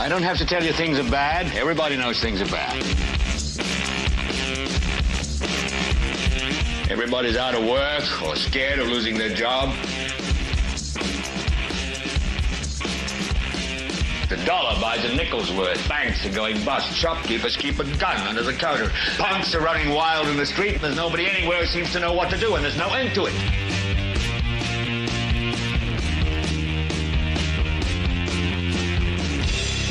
I don't have to tell you things are bad. Everybody knows things are bad. Everybody's out of work or scared of losing their job. The dollar buys a nickel's worth. Banks are going bust. Shopkeepers keep a gun under the counter. Punks are running wild in the street, and there's nobody anywhere who seems to know what to do, and there's no end to it.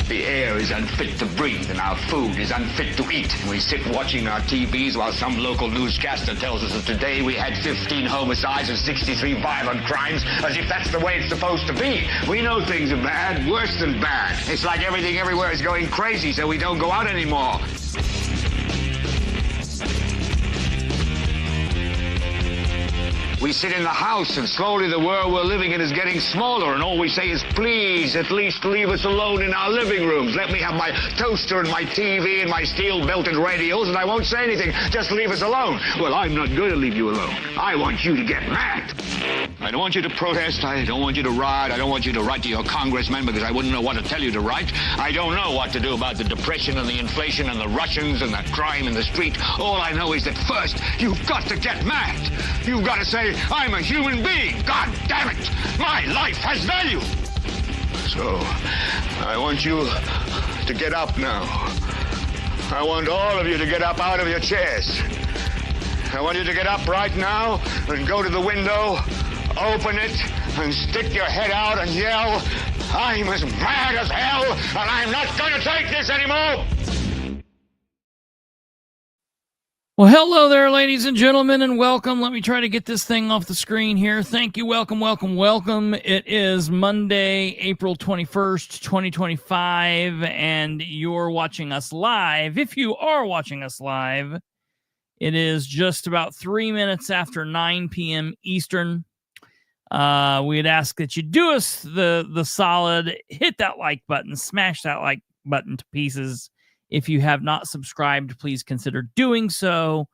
The air is unfit to breathe, and our food is unfit to eat. We sit watching our TVs while some local newscaster tells us that today we had 15 homicides and 63 violent crimes, as if that's the way it's supposed to be. We know things are bad, worse than bad. It's like everything everywhere is going crazy, so we don't go out anymore. We sit in the house, and slowly the world we're living in is getting smaller, and all we say is, please, at least leave us alone in our living rooms. Let me have my toaster and my TV and my steel-belted radios, and I won't say anything. Just leave us alone. Well, I'm not going to leave you alone. I want you to get mad. I don't want you to protest. I don't want you to riot. I don't want you to write to your congressman, because I wouldn't know what to tell you to write. I don't know what to do about the depression and the inflation and the Russians and the crime in the street. All I know is that first, you've got to get mad. You've got to say, I'm a human being. God damn it. My life has value. So, I want you to get up now. I want all of you to get up out of your chairs. I want you to get up right now and go to the window, open it, and stick your head out and yell, I'm as mad as hell, and I'm not going to take this anymore. Well, hello there, ladies and gentlemen, and welcome. Let me try to get this thing off the screen here. Thank you. Welcome, welcome, welcome. It is Monday, April 21st, 2025, and you're watching us live. If you are watching us live, it is just about 3 minutes after 9 p.m. Eastern. We'd ask that you do us the solid, hit that like button, smash that like button to pieces. If you have not subscribed, please consider doing so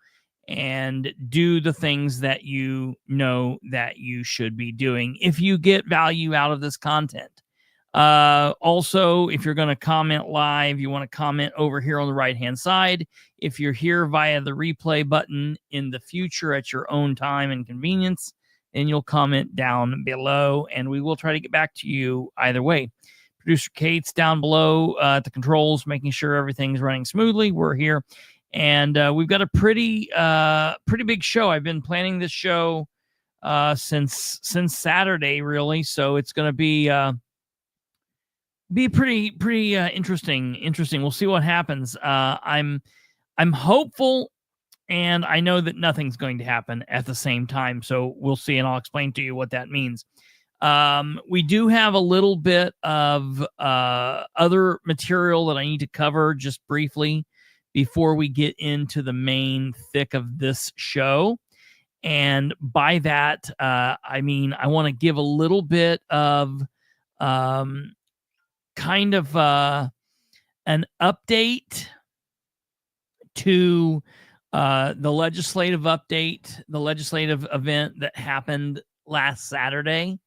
and do the things that you know that you should be doing if you get value out of this content. Also, if you're going to comment live, you want to comment over here on the right-hand side. If you're here via the replay button in the future at your own time and convenience, then you'll comment down below, and we will try to get back to you either way. Producer Kate's down below at the controls, making sure everything's running smoothly. We're here, and we've got a pretty big show. I've been planning this show since Saturday, really. So it's going to be pretty interesting. We'll see what happens. I'm hopeful, and I know that nothing's going to happen at the same time. So we'll see, and I'll explain to you what that means. We do have a little bit of other material that I need to cover just briefly before we get into the main thick of this show. And by that, I mean, I want to give a little bit of kind of an update to the legislative event that happened last Saturday,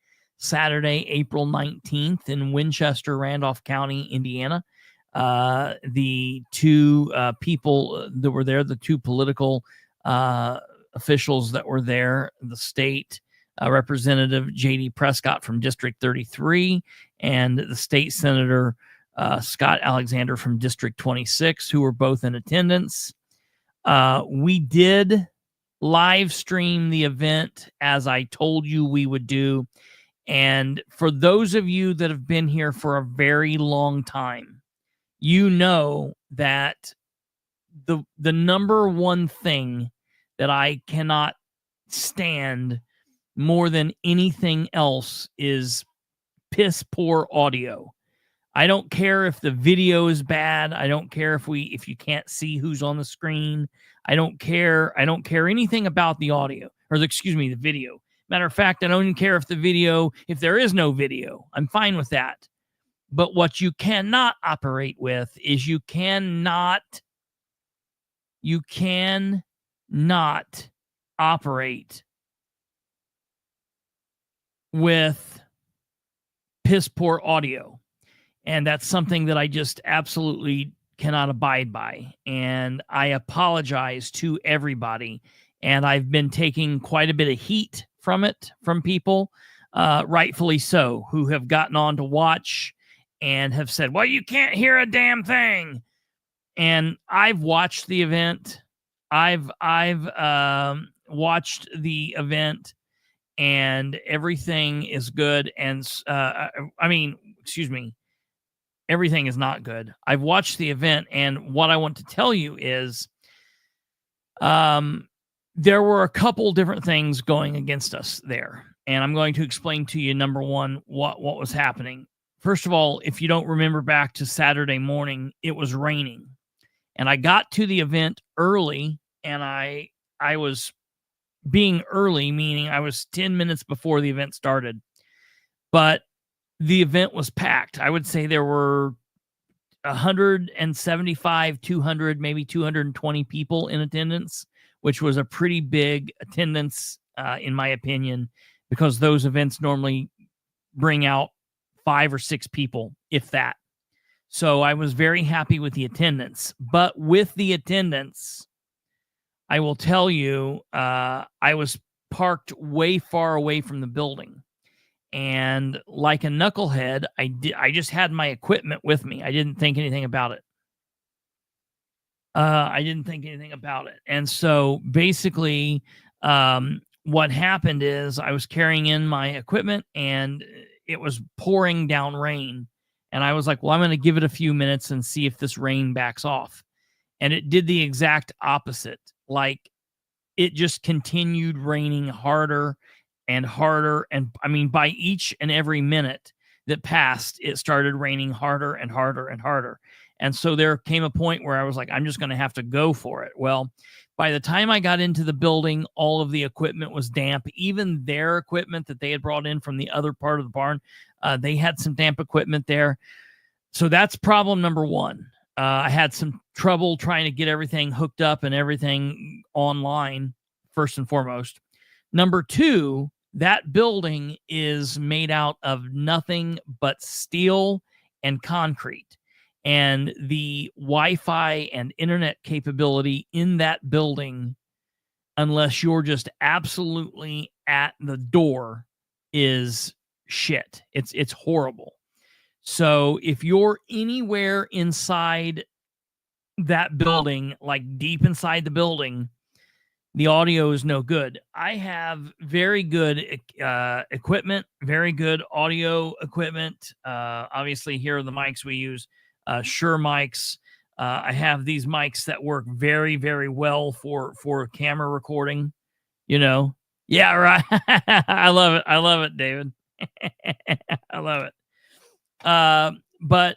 April 19th in Winchester, Randolph County, Indiana. The two people that were there, the two political officials that were there, the state representative J.D. Prescott from District 33 and the state senator Scott Alexander from District 26, who were both in attendance. We did live stream the event as I told you we would do. And for those of you that have been here for a very long time, you know that the number one thing that I cannot stand more than anything else is piss poor audio. I don't care if the video is bad. I don't care if you can't see who's on the screen. I don't care anything about the audio or the video. Matter of fact, I don't even care if there is no video. I'm fine with that. But what you cannot operate with is you cannot operate with piss poor audio. And that's something that I just absolutely cannot abide by. And I apologize to everybody. And I've been taking quite a bit of heat from it, from people, rightfully so, who have gotten on to watch and have said, well, you can't hear a damn thing. And I've watched the event. I've watched the event, and everything is good. And excuse me, everything is not good. I've watched the event, and what I want to tell you is, there were a couple different things going against us there, and I'm going to explain to you, number one, what was happening. First of all, if you don't remember back to Saturday morning, it was raining, and I got to the event early, and I was being early, meaning I was 10 minutes before the event started, but the event was packed. I would say there were 175, 200, maybe 220 people in attendance, which was a pretty big attendance, in my opinion, because those events normally bring out 5 or 6 people, if that. So I was very happy with the attendance. But with the attendance, I will tell you, I was parked way far away from the building. And like a knucklehead, I just had my equipment with me. I didn't think anything about it. And so basically, what happened is I was carrying in my equipment, and it was pouring down rain. And I was like, well, I'm going to give it a few minutes and see if this rain backs off. And it did the exact opposite. Like, it just continued raining harder and harder. And I mean, by each and every minute that passed, it started raining harder and harder and harder. And so there came a point where I was like, I'm just going to have to go for it. Well, by the time I got into the building, all of the equipment was damp. Even their equipment that they had brought in from the other part of the barn, they had some damp equipment there. So that's problem number one. I had some trouble trying to get everything hooked up and everything online, first and foremost. Number two, that building is made out of nothing but steel and concrete. And the Wi-Fi and internet capability in that building, unless you're just absolutely at the door, is shit. It's horrible. So if you're anywhere inside that building, like deep inside the building, the audio is no good. I have very good equipment, very good audio equipment. Obviously, here are the mics we use, Shure mics. I have these mics that work very, very well for camera recording. You know, yeah, right. I love it. I love it, David. I love it. But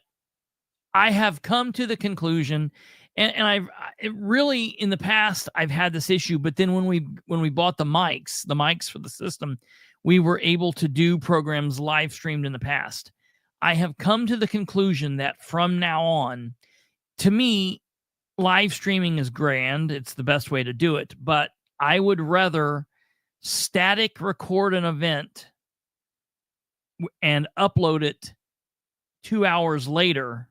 I have come to the conclusion, and it really, in the past, I've had this issue, but then when we bought the mics for the system, we were able to do programs live streamed in the past. I have come to the conclusion that from now on, to me, live streaming is grand. It's the best way to do it, but I would rather static record an event and upload it 2 hours later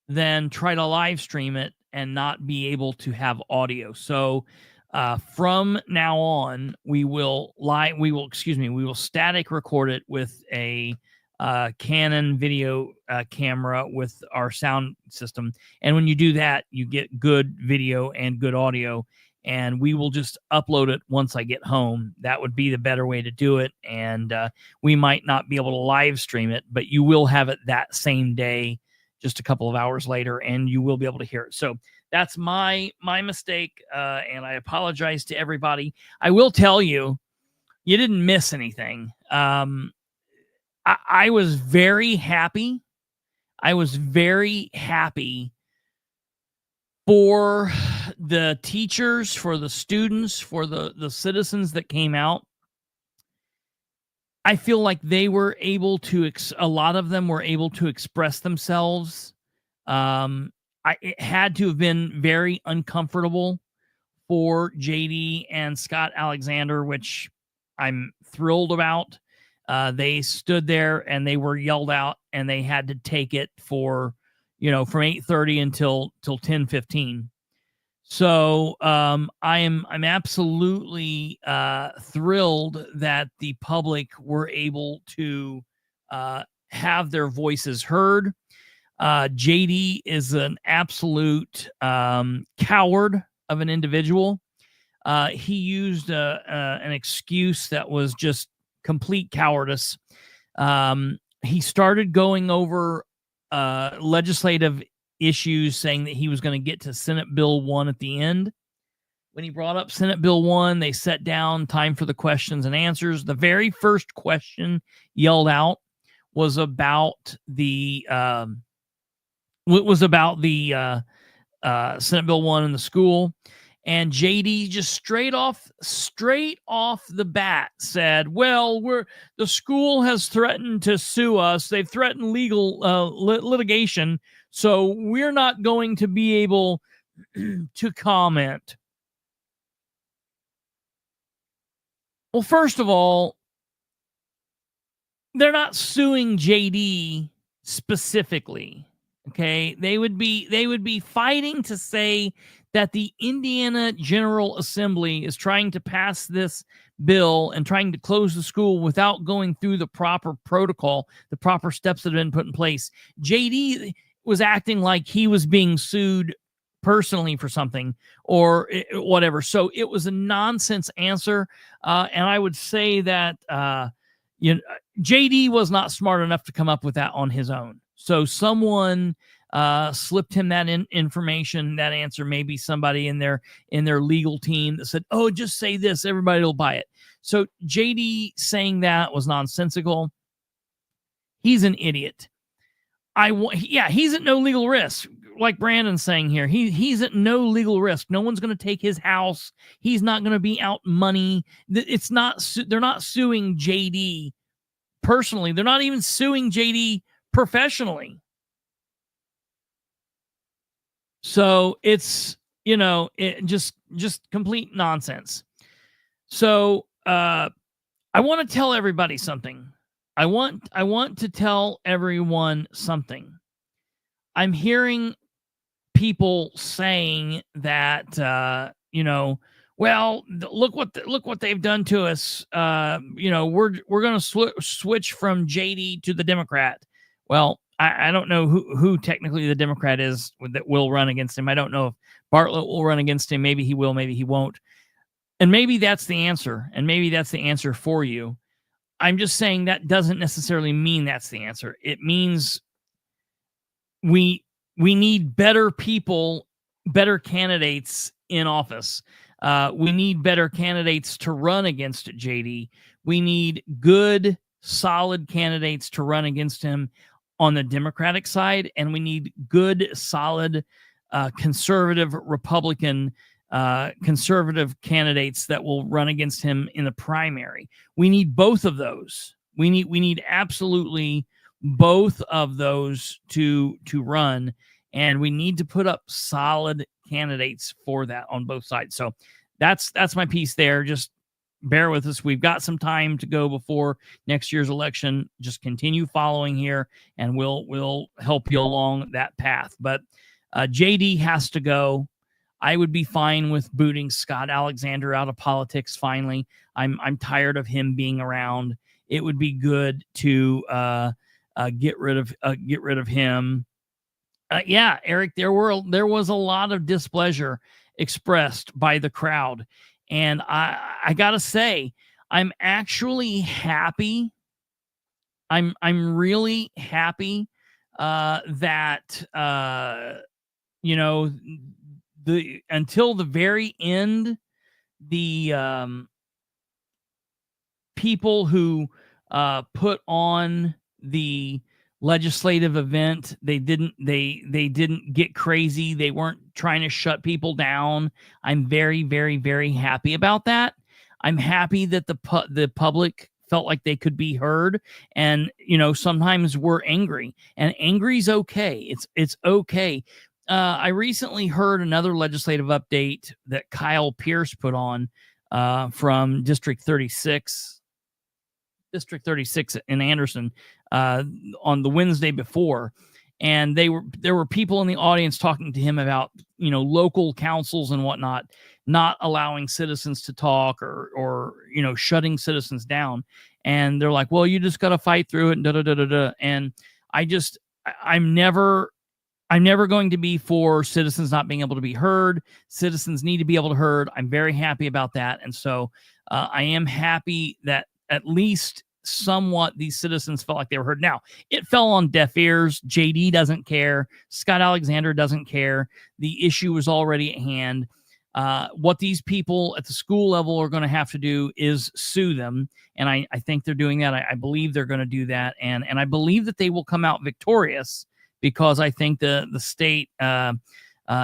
than try to live stream it and not be able to have audio. So from now on, we will static record it with a Canon video camera with our sound system. And when you do that, you get good video and good audio. And we will just upload it once I get home. That would be the better way to do it. And we might not be able to live stream it, but you will have it that same day, just a couple of hours later, and you will be able to hear it. So that's my mistake, and I apologize to everybody. I will tell you, you didn't miss anything. I was very happy. I was very happy for the teachers, for the students, for the citizens that came out. I feel like they were able to, a lot of them were able to express themselves. It had to have been very uncomfortable for JD and Scott Alexander, which I'm thrilled about. They stood there and they were yelled out, and they had to take it for, from 8:30 until 10:15. So I'm absolutely thrilled that the public were able to have their voices heard. JD is an absolute coward of an individual. He used an excuse that was just complete cowardice. He started going over legislative issues, saying that he was going to get to Senate Bill 1 at the end. When he brought up Senate Bill 1, they sat down, time for the questions and answers. The very first question yelled out was about the Senate Bill 1 in the school. And JD just straight off the bat said, well, the school has threatened to sue us. They've threatened legal litigation, so we're not going to be able to comment. Well, first of all, they're not suing JD specifically. Okay, they would be fighting to say that the Indiana General Assembly is trying to pass this bill and trying to close the school without going through the proper protocol, the proper steps that have been put in place. JD was acting like he was being sued personally for something or whatever. So it was a nonsense answer. And I would say that JD was not smart enough to come up with that on his own. So someone slipped him that information, that answer. Maybe somebody in their legal team that said, oh, just say this, everybody will buy it. So JD saying that was nonsensical. He's an idiot. He's at no legal risk. Like Brandon's saying here, he's at no legal risk. No one's going to take his house. He's not going to be out money. They're not suing JD personally. They're not even suing JD professionally. So it's, it just complete nonsense. So I want to tell everybody something. I want to tell everyone something. I'm hearing people saying that, well, look what they've done to us. We're going to switch from JD to the Democrat. Well, I don't know who technically the Democrat is that will run against him. I don't know if Bartlett will run against him. Maybe he will, maybe he won't. And maybe that's the answer. And maybe that's the answer for you. I'm just saying that doesn't necessarily mean that's the answer. It means we need better people, better candidates in office. We need better candidates to run against JD. We need good, solid candidates to run against him on the Democratic side, and we need good, solid, conservative Republican, conservative candidates that will run against him in the primary. We need both of those. We need absolutely both of those to run, and we need to put up solid candidates for that on both sides. So that's my piece there. Just bear with us. We've got some time to go before next year's election. Just continue following here, and we'll help you along that path. But JD has to go. I would be fine with booting Scott Alexander out of politics. Finally, I'm tired of him being around. It would be good to get rid of him. Eric, there was a lot of displeasure expressed by the crowd. And I gotta say, I'm actually happy. I'm really happy that until the very end, the people who put on the legislative event, they didn't get crazy. They weren't trying to shut people down. I'm very, very, very happy about that. I'm happy that the public felt like they could be heard. And sometimes we're angry, and angry's okay. It's okay. I recently heard another legislative update that Kyle Pierce put on from District 36. District 36 in Anderson on the Wednesday before, and there were people in the audience talking to him about, you know, local councils and whatnot not allowing citizens to talk or you know, shutting citizens down. And they're like, well, you just got to fight through it, and da da da da da. And I'm never going to be for citizens not being able to be heard. Citizens need to be able to heard. I'm very happy about that. And so I am happy that at least somewhat these citizens felt like they were heard. Now, it fell on deaf ears. JD doesn't care. Scott Alexander doesn't care. The issue was already at hand. What these people at the school level are going to have to do is sue them. And I think they're doing that. I believe they're going to do that. And I believe that they will come out victorious, because I think the state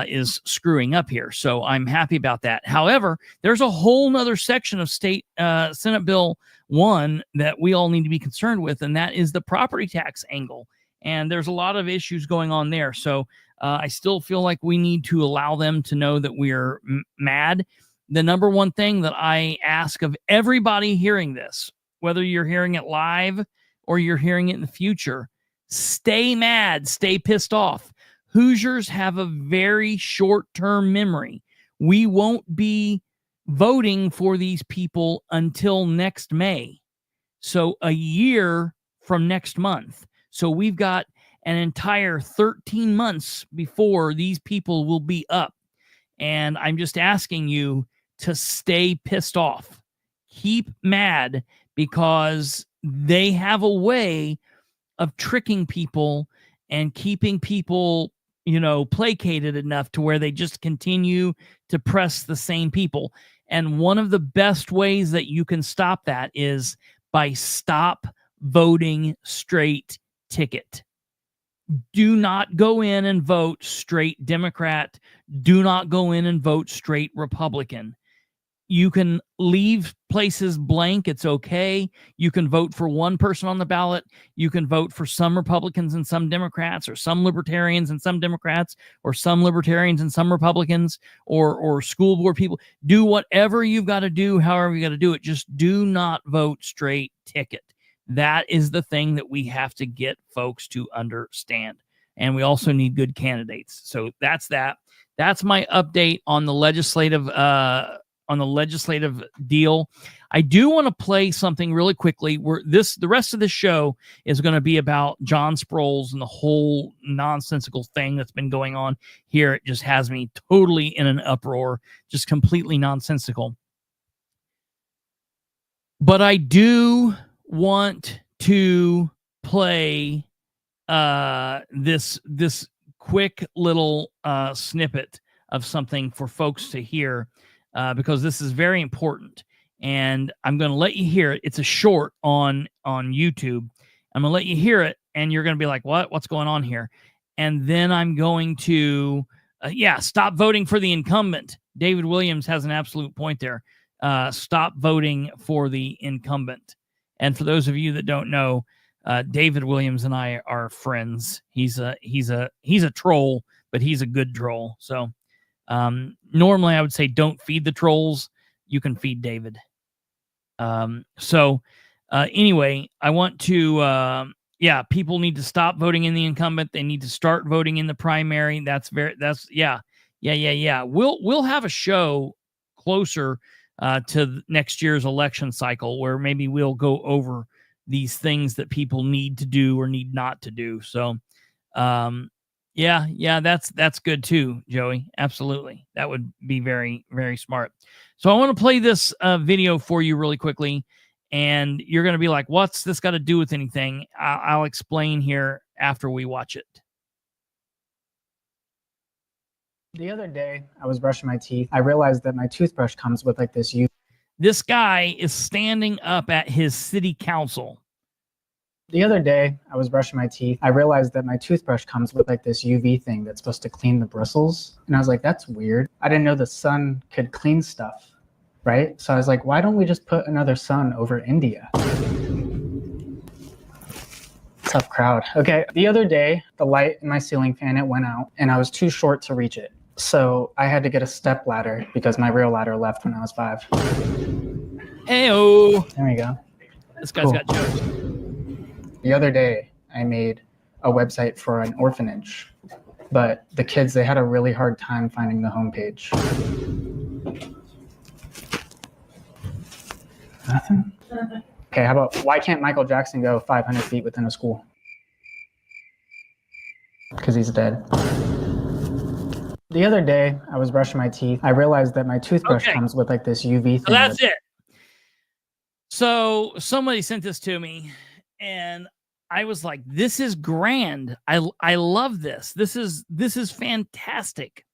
is screwing up here. So I'm happy about that. However, there's a whole nother section of state Senate Bill 1 that we all need to be concerned with, and that is the property tax angle. And there's a lot of issues going on there. So I still feel like we need to allow them to know that we're mad. The number one thing that I ask of everybody hearing this, whether you're hearing it live or you're hearing it in the future, stay mad, stay pissed off. Hoosiers have a very short-term memory. We won't be voting for these people until next May. So a year from next month. So we've got an entire 13 months before these people will be up. And I'm just asking you to stay pissed off. Keep mad, because they have a way of tricking people and keeping people, you know, placated enough to where they just continue to press the same people. And one of the best ways that you can stop that is by stop voting straight ticket. Do not go in and vote straight Democrat. Do not go in and vote straight Republican. You can leave places blank. It's okay. You can vote for one person on the ballot. You can vote for some Republicans and some Democrats, or some Libertarians and some Democrats, or some Libertarians and some Republicans, or school board people. Do whatever you've got to do, however you got to do it. Just do not vote straight ticket. That is the thing that we have to get folks to understand. And we also need good candidates. So that's that. That's my update on the legislative deal. I do want to play something really quickly. The rest of the show is going to be about John Sproles and the whole nonsensical thing that's been going on here. It just has me totally in an uproar, just completely nonsensical. But I do want to play this quick little snippet of something for folks to hear, because this is very important, and I'm going to let you hear it. It's a short on YouTube. I'm going to let you hear it, and you're going to be like, what's going on here? And then I'm going to stop voting for the incumbent. David Williams has an absolute point there. Stop voting for the incumbent. And for those of you that don't know, David Williams and I are friends. He's a troll, but he's a good troll. So normally I would say don't feed the trolls. You can feed David. Anyway, I want to people need to stop voting in the incumbent. They need to start voting in the primary. We'll have a show closer to next year's election cycle where maybe we'll go over these things that people need to do or need not to do. So, that's good too, Joey. Absolutely. That would be very, very smart. So I want to play this video for you really quickly, and you're going to be like, what's this got to do with anything? I'll explain here after we watch it. The other day, I was brushing my teeth. I realized that my toothbrush comes with like this This guy is standing up at his city council. The other day, I was brushing my teeth. I realized that my toothbrush comes with like this UV thing that's supposed to clean the bristles. And I was like, that's weird. I didn't know the sun could clean stuff, right? So I was like, why don't we just put another sun over India? Tough crowd. Okay, the other day, the light in my ceiling fan, it went out, and I was too short to reach it. So I had to get a step ladder because my real ladder left when I was 5. Hey-oh. There we go. This guy's got jokes. The other day, I made a website for an orphanage, but the kids, they had a really hard time finding the homepage. Nothing? Okay, how about, why can't Michael Jackson go 500 feet within a school? Because he's dead. The other day, I was brushing my teeth. I realized that my toothbrush comes with like this UV thing. So that's it. So somebody sent this to me, and I was like, "This is grand. I love this. This is fantastic."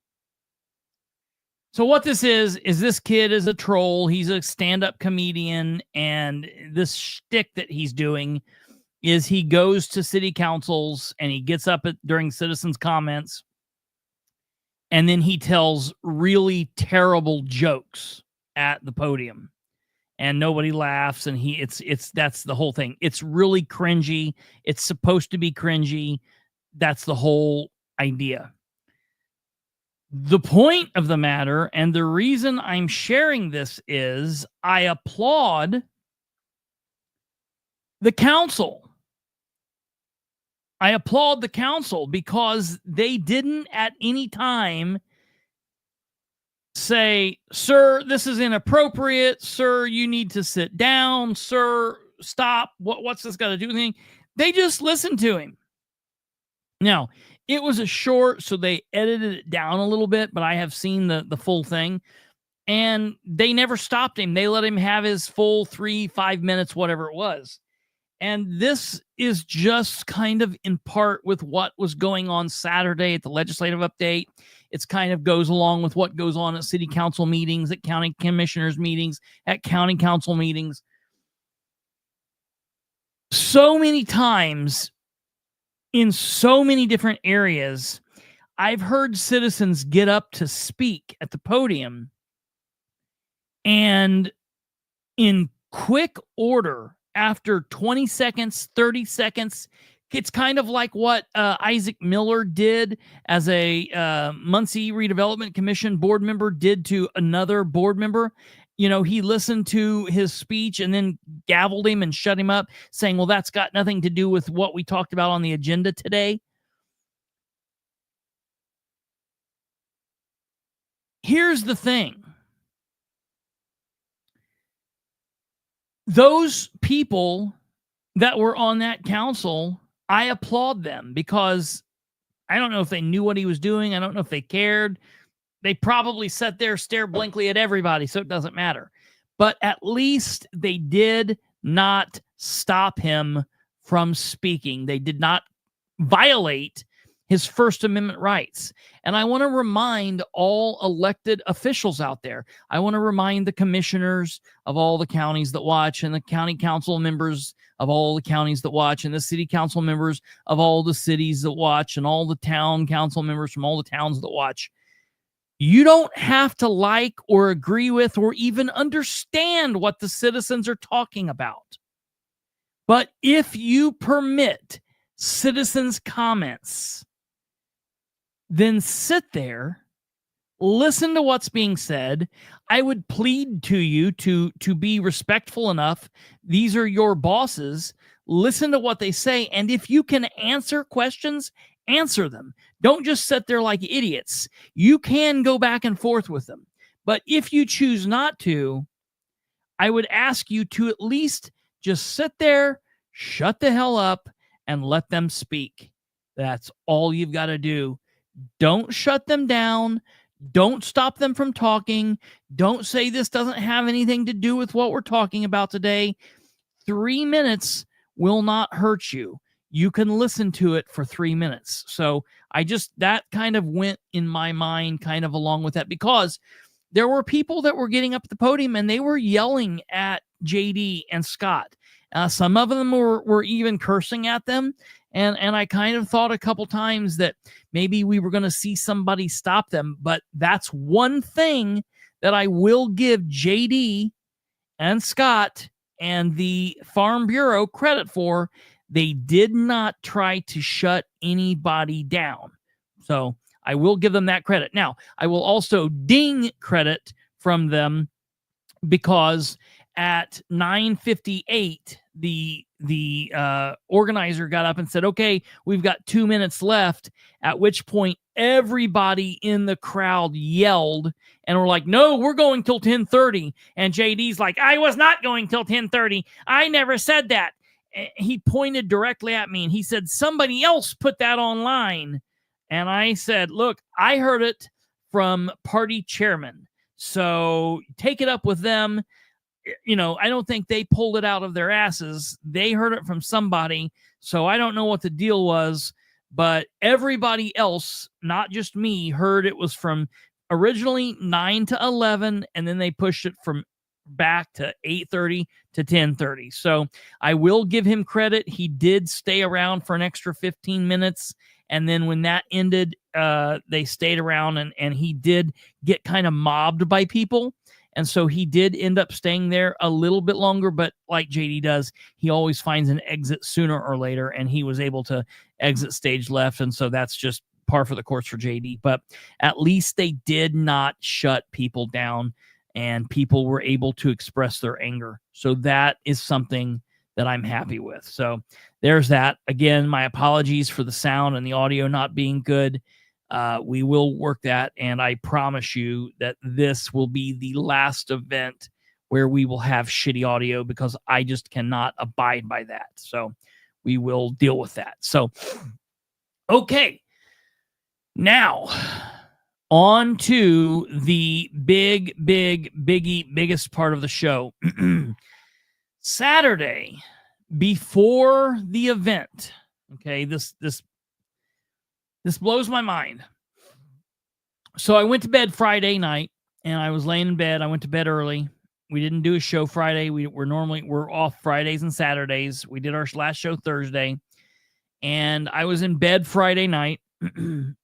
So what this is this kid is a troll. He's a stand-up comedian, and this shtick that he's doing is he goes to city councils and he gets up during citizens' comments, and then he tells really terrible jokes at the podium, and nobody laughs. And that's the whole thing. It's really cringy. It's supposed to be cringy. That's the whole idea. The point of the matter, and the reason I'm sharing this, is I applaud the council. I applaud the council because they didn't at any time say, "Sir, this is inappropriate. Sir, you need to sit down. Sir, stop. What's this got to do with anything?" They just listened to him. Now, it was a short, so they edited it down a little bit, but I have seen the full thing, and they never stopped him. They let him have his full 3-5 minutes, whatever it was. And this is just kind of in part with what was going on Saturday at the legislative update. It's kind of goes along with what goes on at city council meetings, at county commissioners meetings, at county council meetings. So many times in so many different areas, I've heard citizens get up to speak at the podium, and in quick order, after 20 seconds, 30 seconds, it's kind of like what Isaac Miller did as a Muncie Redevelopment Commission board member did to another board member. You know, he listened to his speech and then gavelled him and shut him up, saying, "Well, that's got nothing to do with what we talked about on the agenda today." Here's the thing. Those people that were on that council, I applaud them, because I don't know if they knew what he was doing. I don't know if they cared. They probably sat there, stared blankly at everybody, so it doesn't matter. But at least they did not stop him from speaking. They did not violate his First Amendment rights. And I want to remind all elected officials out there. I want to remind the commissioners of all the counties that watch, and the county council members of all the counties that watch, and the city council members of all the cities that watch, and all the town council members from all the towns that watch. You don't have to like or agree with or even understand what the citizens are talking about. But if you permit citizens' comments, then sit there, listen to what's being said. I would plead to you to be respectful enough. These are your bosses. Listen to what they say. And if you can answer questions, answer them. Don't just sit there like idiots. You can go back and forth with them. But if you choose not to, I would ask you to at least just sit there, shut the hell up, and let them speak. That's all you've got to do. Don't shut them down. Don't stop them from talking. Don't say this doesn't have anything to do with what we're talking about today. 3 minutes will not hurt you. You can listen to it for 3 minutes. So that kind of went in my mind kind of along with that, because there were people that were getting up at the podium and they were yelling at JD and Scott. Some of them were even cursing at them. And I kind of thought a couple times that maybe we were going to see somebody stop them. But that's one thing that I will give JD and Scott and the Farm Bureau credit for. They did not try to shut anybody down. So I will give them that credit. Now, I will also ding credit from them, because at 9:58, the organizer got up and said, okay, we've got 2 minutes left, at which point everybody in the crowd yelled and were like, no, we're going till 10:30. And JD's like, I was not going till 10:30. I never said that. He pointed directly at me and he said, somebody else put that online. And I said, look, I heard it from party chairman. So take it up with them. You know, I don't think they pulled it out of their asses. They heard it from somebody. So I don't know what the deal was, but everybody else, not just me, heard it was from originally 9 to 11, and then they pushed it from back to 8:30 to 10:30. So I will give him credit. He did stay around for an extra 15 minutes. And then when that ended, they stayed around and he did get kind of mobbed by people. And so he did end up staying there a little bit longer, but like JD does, he always finds an exit sooner or later, and he was able to exit stage left. And so that's just par for the course for JD. But at least they did not shut people down, and people were able to express their anger. So that is something that I'm happy with. So there's that. Again, my apologies for the sound and the audio not being good. We will work that, and I promise you that this will be the last event where we will have shitty audio, because I just cannot abide by that. So we will deal with that. So, okay. Now, on to the biggest part of the show. Saturday, before the event, okay, this blows my mind. So I went to bed Friday night, and I was laying in bed. I went to bed early. We didn't do a show Friday. We're off Fridays and Saturdays. We did our last show Thursday, and I was in bed Friday night,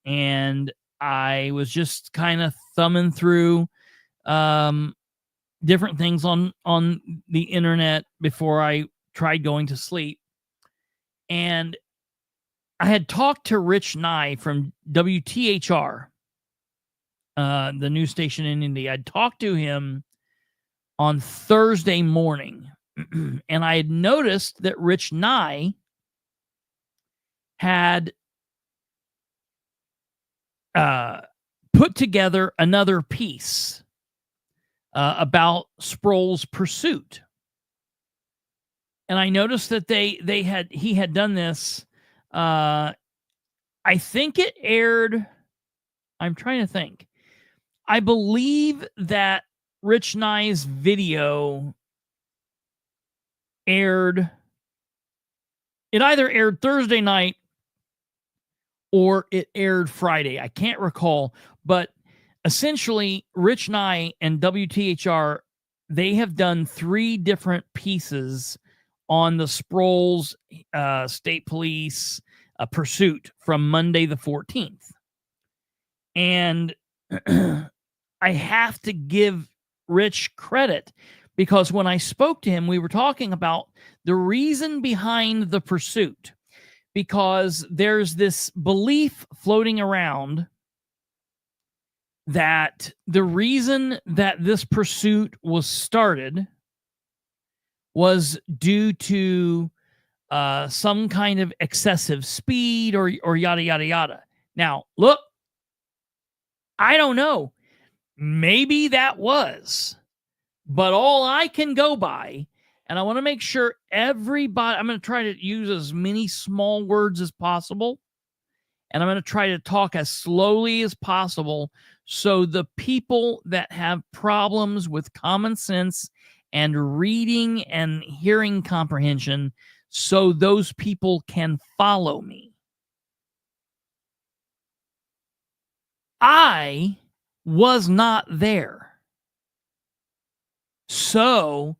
and I was just kind of thumbing through different things on the internet before I tried going to sleep. And I had talked to Rich Nye from WTHR, the news station in Indy. I'd talked to him on Thursday morning, and I had noticed that Rich Nye had put together another piece about Sproles' pursuit. And I noticed that he had done this. I think it aired. I'm trying to think. I believe that Rich Nye's video aired. It either aired Thursday night or it aired Friday. I can't recall, but essentially Rich Nye and WTHR, they have done 3 different pieces on the Sproles State Police pursuit from Monday the 14th. And I have to give Rich credit, because when I spoke to him, we were talking about the reason behind the pursuit, because there's this belief floating around that the reason that this pursuit was started was due to some kind of excessive speed or yada, yada, yada. Now, look, I don't know. Maybe that was. But all I can go by, and I want to make sure everybody, I'm going to try to use as many small words as possible, and I'm going to try to talk as slowly as possible so the people that have problems with common sense and reading and hearing comprehension, so those people can follow me. I was not there. So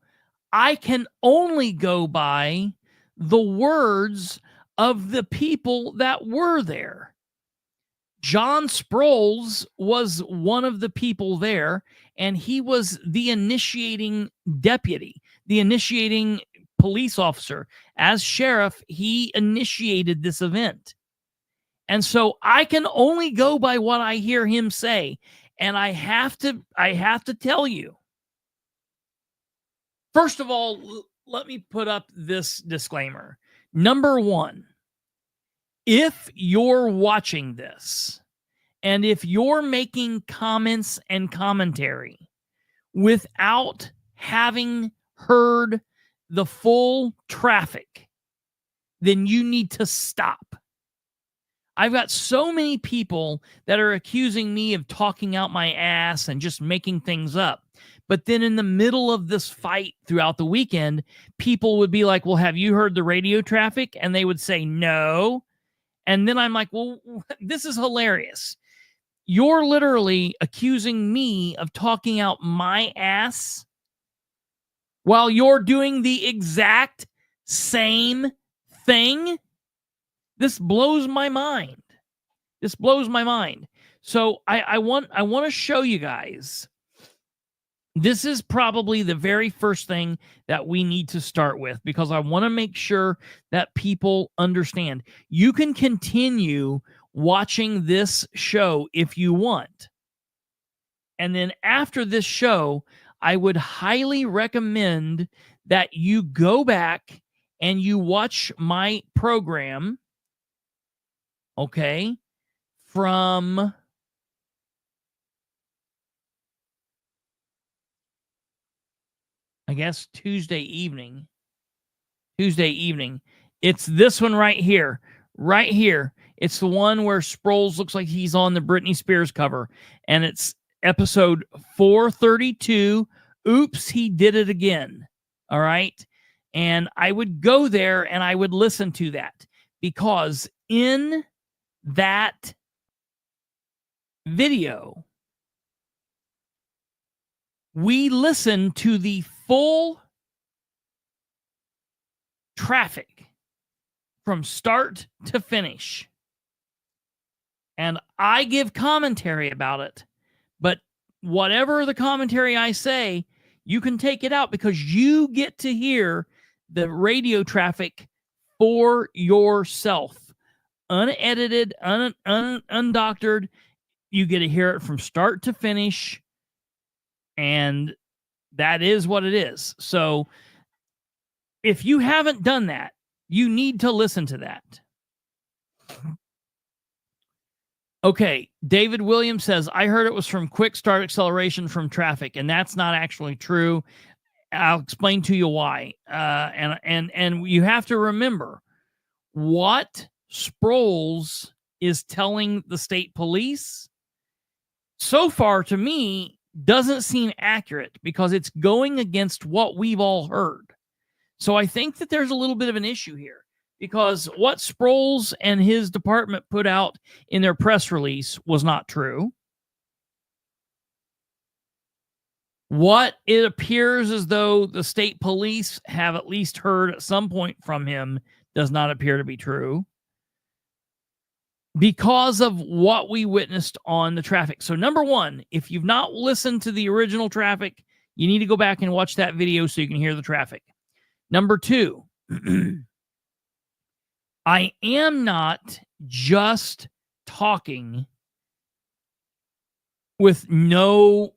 I can only go by the words of the people that were there. John Sproles was one of the people there, and he was the initiating deputy, the initiating police officer. As sheriff, he initiated this event. And so I can only go by what I hear him say. And I have to tell you, first of all, let me put up this disclaimer. Number one, if you're watching this and if you're making comments and commentary without having heard the full traffic, then you need to stop. I've got so many people that are accusing me of talking out my ass and just making things up. But then in the middle of this fight throughout the weekend, people would be like, well, have you heard the radio traffic? And they would say, no. And then I'm like, well, this is hilarious. You're literally accusing me of talking out my ass while you're doing the exact same thing. This blows my mind. This blows my mind. So I want to show you guys. This is probably the very first thing that we need to start with, because I want to make sure that people understand. You can continue watching this show if you want. And then after this show, I would highly recommend that you go back and you watch my program, okay, from I guess Tuesday evening. It's this one right here. Right here. It's the one where Sproles looks like he's on the Britney Spears cover. And it's episode 432. Oops, he did it again. All right. And I would go there and I would listen to that, because in that video, we listen to the full traffic from start to finish. And I give commentary about it. But whatever the commentary I say, you can take it out, because you get to hear the radio traffic for yourself. Unedited, undoctored. You get to hear it from start to finish. And that is what it is. So if you haven't done that, you need to listen to that. Okay, David Williams says, I heard it was from quick start acceleration from traffic, and that's not actually true. I'll explain to you why. And you have to remember what Sproles is telling the state police. So far, to me, doesn't seem accurate, because it's going against what we've all heard. So I think that there's a little bit of an issue here, because what Sproles and his department put out in their press release was not true. What it appears as though the state police have at least heard at some point from him does not appear to be true, because of what we witnessed on the traffic. So number one, if you've not listened to the original traffic, you need to go back and watch that video so you can hear the traffic. Number two, I am not just talking with no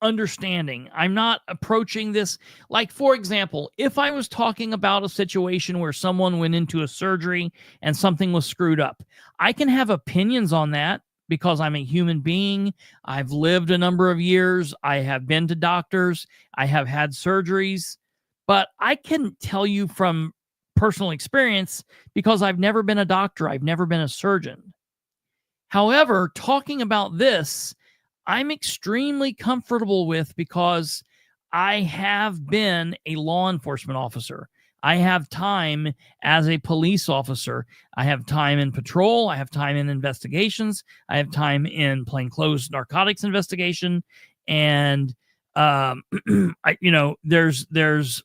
understanding. I'm not approaching this. Like, for example, if I was talking about a situation where someone went into a surgery and something was screwed up, I can have opinions on that, because I'm a human being. I've lived a number of years. I have been to doctors. I have had surgeries. But I can tell you from personal experience, because I've never been a doctor. I've never been a surgeon. However, talking about this, I'm extremely comfortable with, because I have been a law enforcement officer. I have time as a police officer. I have time in patrol. I have time in investigations. I have time in plainclothes narcotics investigation. And, there's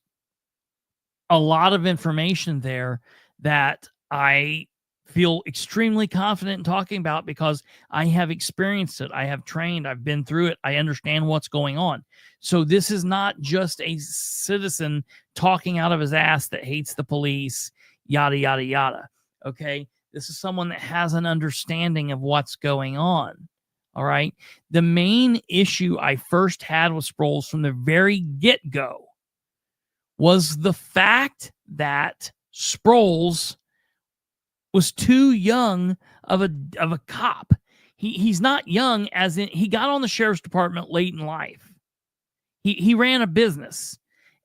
a lot of information there that I feel extremely confident in talking about, because I have experienced it. I have trained. I've been through it. I understand what's going on. So this is not just a citizen talking out of his ass that hates the police, yada, yada, yada. Okay. This is someone that has an understanding of what's going on. All right. The main issue I first had with Sproles from the very get-go was the fact that Sproles was too young of a cop. He's not young, as in he got on the sheriff's department late in life. He ran a business,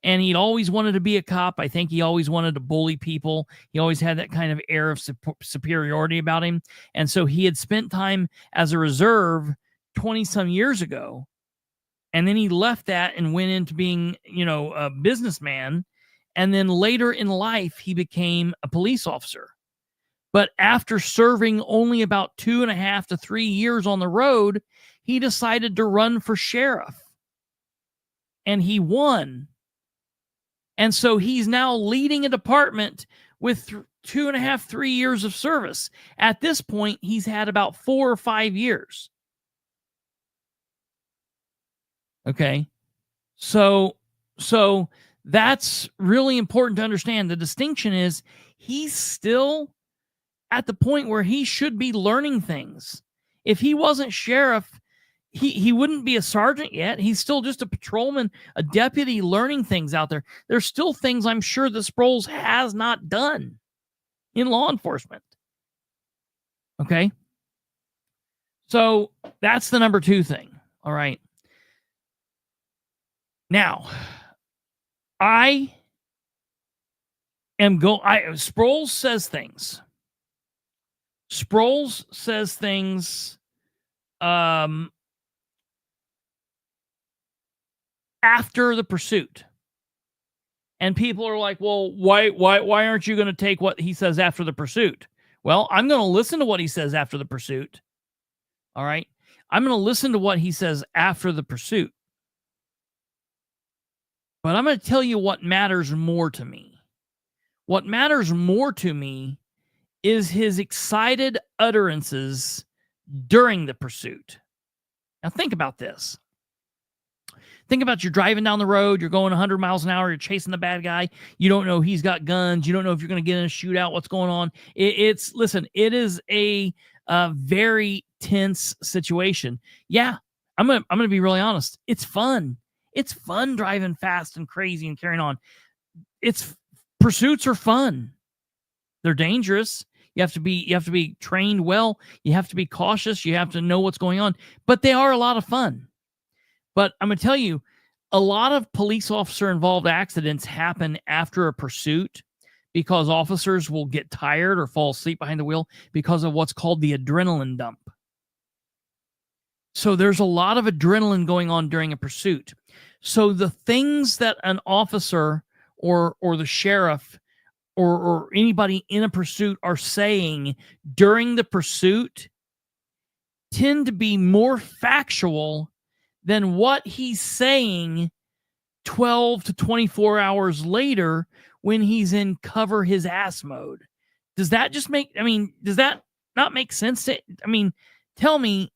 and he'd always wanted to be a cop. I think he always wanted to bully people. He always had that kind of air of superiority about him. And so he had spent time as a reserve 20-some years ago, and then he left that and went into being, a businessman. And then later in life, he became a police officer. But after serving only about 2.5 to 3 years on the road, he decided to run for sheriff. And he won. And so he's now leading a department with 2.5, 3 years of service. At this point, he's had about 4 or 5 years. Okay. So that's really important to understand. The distinction is he's still at the point where he should be learning things. If he wasn't sheriff, he wouldn't be a sergeant yet. He's still just a patrolman, a deputy, learning things out there. There's still things I'm sure that Sproles has not done in law enforcement. Okay? So that's the number 2 thing. All right. Now, Sproles says things. Sproles says things after the pursuit. And people are like, well, why aren't you going to take what he says after the pursuit? Well, I'm going to listen to what he says after the pursuit. All right. I'm going to listen to what he says after the pursuit. But I'm going to tell you what matters more to me. What matters more to me is his excited utterances during the pursuit. Now think about this. Think about you're driving down the road, you're going 100 miles an hour, you're chasing the bad guy. You don't know he's got guns. You don't know if you're going to get in a shootout, what's going on. It is a very tense situation. Yeah, I'm going to be really honest. It's fun. It's fun driving fast and crazy and carrying on. Pursuits are fun. They're dangerous. You have to be trained well. You have to be cautious. You have to know what's going on. But they are a lot of fun. But I'm going to tell you, a lot of police officer-involved accidents happen after a pursuit because officers will get tired or fall asleep behind the wheel because of what's called the adrenaline dump. So there's a lot of adrenaline going on during a pursuit. So the things that an officer or the sheriff or anybody in a pursuit are saying during the pursuit tend to be more factual than what he's saying 12 to 24 hours later when he's in cover his ass mode. Does that not make sense? Tell me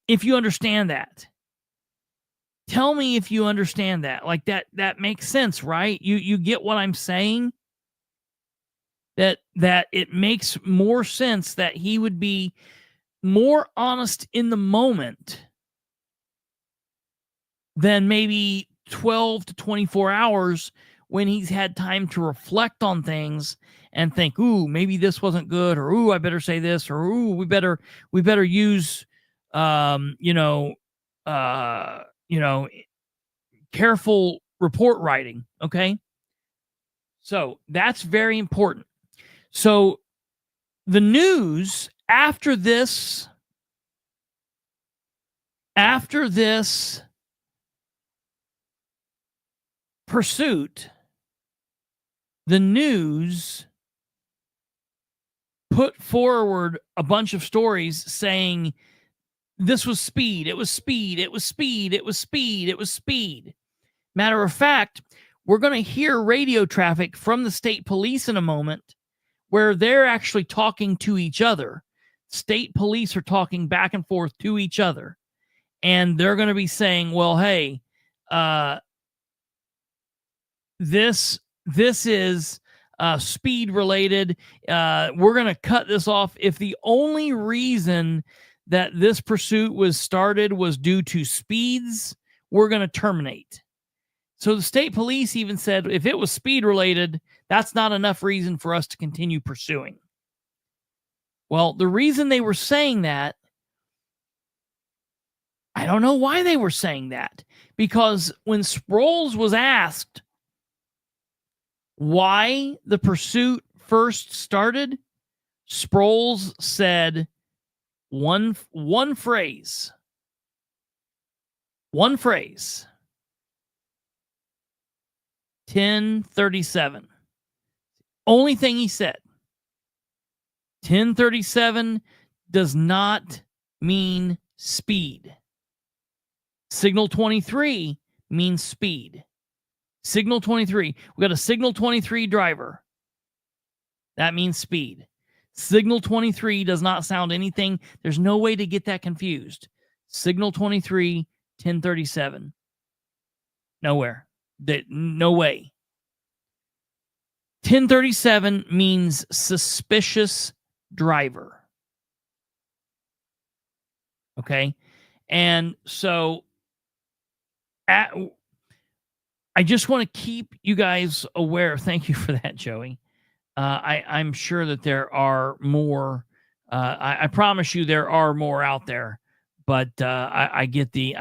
if you understand that. Tell me if you understand that. Like that makes sense, right? You get what I'm saying? That it makes more sense that he would be more honest in the moment than maybe 12 to 24 hours when he's had time to reflect on things and think, ooh, maybe this wasn't good, or ooh, I better say this, or ooh, we better use careful report writing. Okay. So that's very important. So the news after this pursuit, the news put forward a bunch of stories saying this was speed, it was speed, it was speed, it was speed, it was speed. Matter of fact, we're going to hear radio traffic from the state police in a moment where they're actually talking to each other. State police are talking back and forth to each other. And they're going to be saying, well, hey, this is speed related. We're going to cut this off if the only reason that this pursuit was due to speeds, we're going to terminate. So the state police even said if it was speed related, that's not enough reason for us to continue pursuing. Well, the reason they were saying that, I don't know why they were saying that. Because when Sproles was asked why the pursuit first started, Sproles said one phrase. One phrase. 1037. Only thing he said. 1037 does not mean speed. Signal 23 means speed. Signal 23. We got a signal 23 driver. That means speed. Signal 23 does not sound anything. There's no way to get that confused. Signal 23, 1037. Nowhere. No way. 1037 means suspicious driver. Okay? And so I just want to keep you guys aware. Thank you for that, Joey. I'm sure that there are more. I promise you there are more out there, but I get the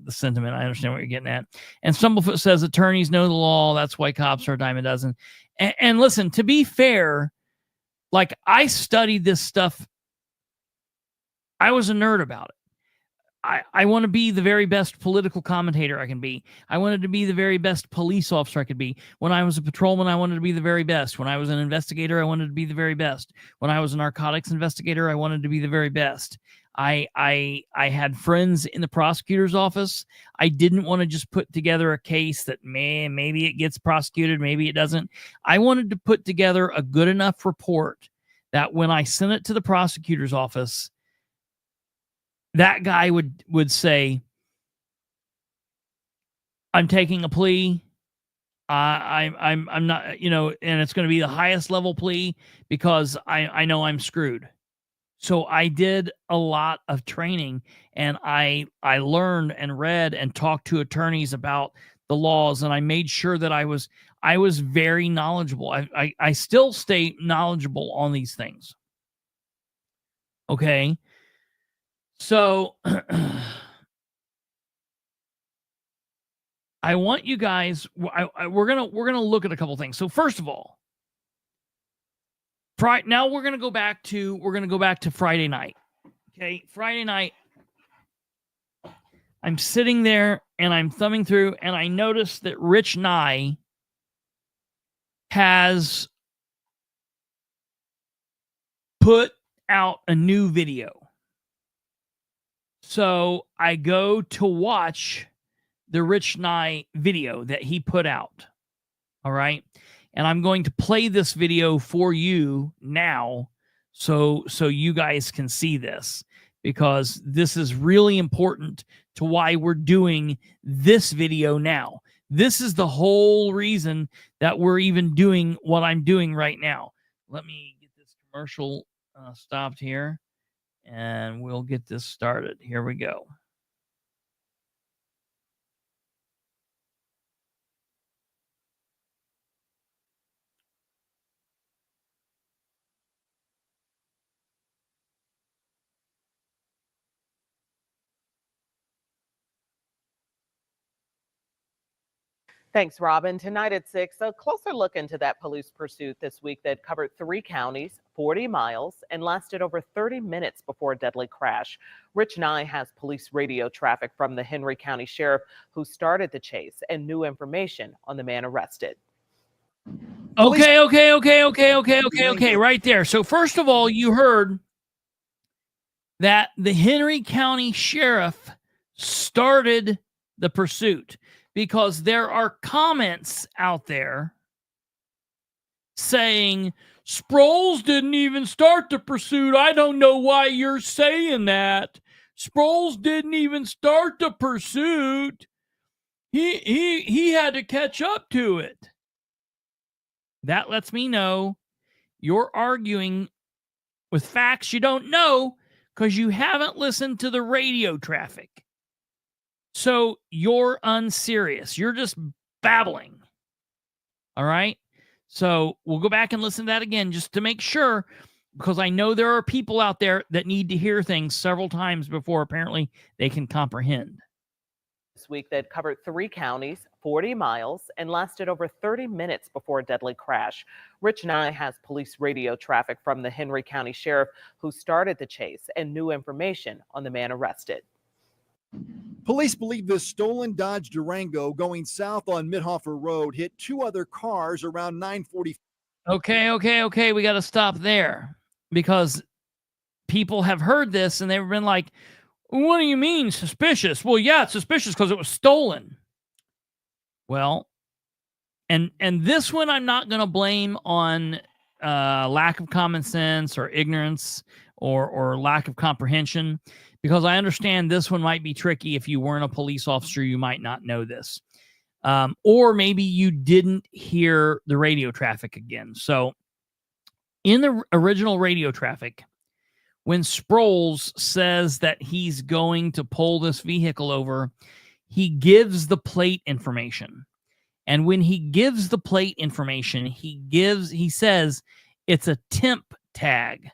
sentiment. I understand what you're getting at. And Stumblefoot says attorneys know the law. That's why cops are a dime a dozen. And listen, to be fair, like I studied this stuff. I was a nerd about it. I want to be the very best political commentator I can be. I wanted to be the very best police officer I could be. When I was a patrolman, I wanted to be the very best. When I was an investigator, I wanted to be the very best. When I was a narcotics investigator, I wanted to be the very best. I had friends in the prosecutor's office. I didn't want to just put together a case that, man, maybe it gets prosecuted, maybe it doesn't. I wanted to put together a good enough report that when I sent it to the prosecutor's office, that guy would say, I'm taking a plea. I'm not, and it's going to be the highest level plea because I know I'm screwed. So I did a lot of training, and I learned and read and talked to attorneys about the laws, and I made sure that I was very knowledgeable. I still stay knowledgeable on these things. Okay. So I want you guys, we're gonna look at a couple things. So first of all, now we're gonna go back to Friday night. Okay, Friday night, I'm sitting there and I'm thumbing through, and I noticed that Rich Nye has put out a new video. So I go to watch the Rich Nye video that he put out. All right. And I'm going to play this video for you now so you guys can see this, because this is really important to why we're doing this video now. This is the whole reason that we're even doing what I'm doing right now. Let me get this commercial stopped here. And we'll get this started. Here we go. Thanks, Robin. Tonight at 6, a closer look into that police pursuit this week that covered 3 counties, 40 miles, and lasted over 30 minutes before a deadly crash. Rich Nye has police radio traffic from the Henry County Sheriff who started the chase and new information on the man arrested. Okay. Right there. So first of all, you heard that the Henry County Sheriff started the pursuit, because there are comments out there saying Sproles didn't even start the pursuit. I don't know why you're saying that. Sproles didn't even start the pursuit. He had to catch up to it. That lets me know you're arguing with facts you don't know, because you haven't listened to the radio traffic. So you're unserious. You're just babbling. All right. So we'll go back and listen to that again just to make sure, because I know there are people out there that need to hear things several times before apparently they can comprehend. This week that covered 3 counties, 40 miles, and lasted over 30 minutes before a deadly crash. Rich Nye has police radio traffic from the Henry County Sheriff who started the chase and new information on the man arrested. Police believe this stolen Dodge Durango going south on Midhofer Road hit 2 other cars around 9:40. Okay. We got to stop there, because people have heard this and they've been like, what do you mean suspicious? Well, yeah, it's suspicious because it was stolen. Well, and this one I'm not going to blame on lack of common sense or ignorance or lack of comprehension, because I understand this one might be tricky. If you weren't a police officer, you might not know this. Or maybe you didn't hear the radio traffic again. So in the original radio traffic, when Sproles says that he's going to pull this vehicle over, he gives the plate information. And when he gives the plate information, he says it's a temp tag,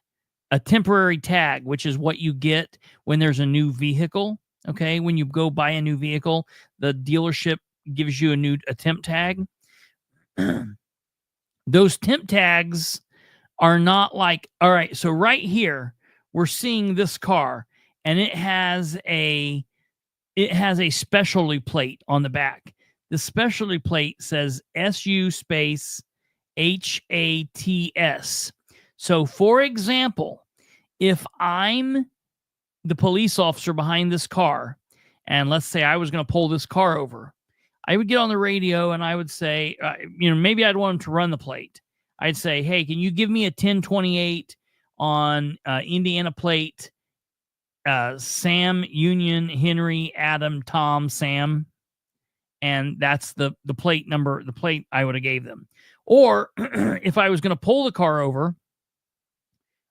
a temporary tag, which is what you get when there's a new vehicle. Okay. When you go buy a new vehicle, the dealership gives you a temp tag. Those temp tags are not like, all right, so right here, we're seeing this car and it has a specialty plate on the back. The specialty plate says SU space HATS. So for example, if I'm the police officer behind this car, and let's say I was going to pull this car over, I would get on the radio and I would say, maybe I'd want him to run the plate. I'd say, hey, can you give me a 1028 on Indiana plate, Sam, Union, Henry, Adam, Tom, Sam. And that's the plate number, the plate I would have gave them. Or if I was going to pull the car over,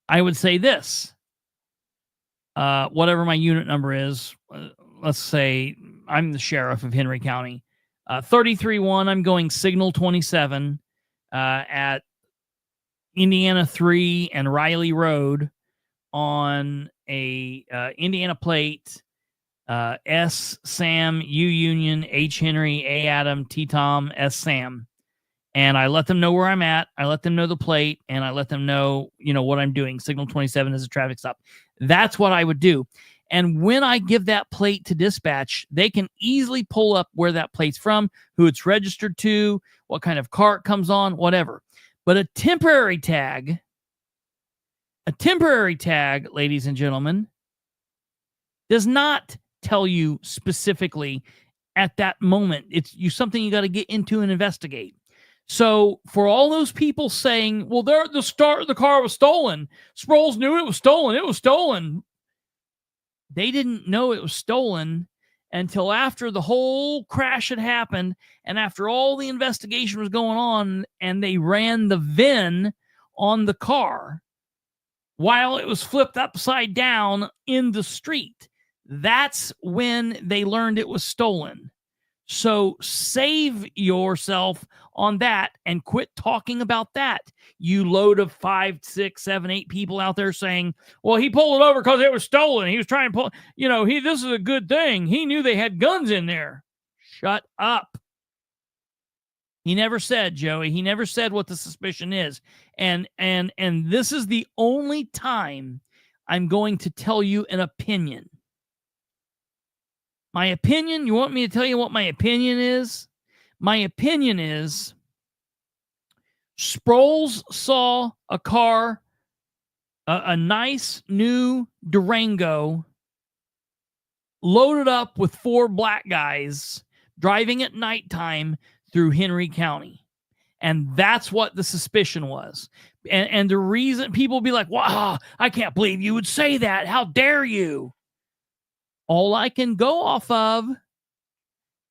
I would say this, whatever my unit number is, let's say I'm the sheriff of Henry County, 33-1, I'm going signal 27 at Indiana 3 and Riley Road on a Indiana plate, S Sam, U Union, H Henry, A Adam, T Tom, S Sam. And I let them know where I'm at. I let them know the plate, and I let them know, what I'm doing. Signal 27 is a traffic stop. That's what I would do. And when I give that plate to dispatch, they can easily pull up where that plate's from, who it's registered to, what kind of car it comes on, whatever. But a temporary tag, ladies and gentlemen, does not tell you specifically at that moment. It's something you got to get into and investigate. So for all those people saying, well, the car was stolen, Sproles knew it was stolen. It was stolen. They didn't know it was stolen until after the whole crash had happened and after all the investigation was going on, and they ran the VIN on the car while it was flipped upside down in the street. That's when they learned it was stolen. So save yourself on that and quit talking about that. You load of 5, 6, 7, 8 people out there saying, well, he pulled it over because it was stolen. He was trying to pull, this is a good thing. He knew they had guns in there. Shut up. He never said, Joey, he never said what the suspicion is. And this is the only time I'm going to tell you an opinion. My opinion, you want me to tell you what my opinion is? My opinion is Sproles saw a car, a nice new Durango, loaded up with 4 black guys driving at nighttime through Henry County. And that's what the suspicion was. And the reason people be like, wow, I can't believe you would say that. How dare you? All I can go off of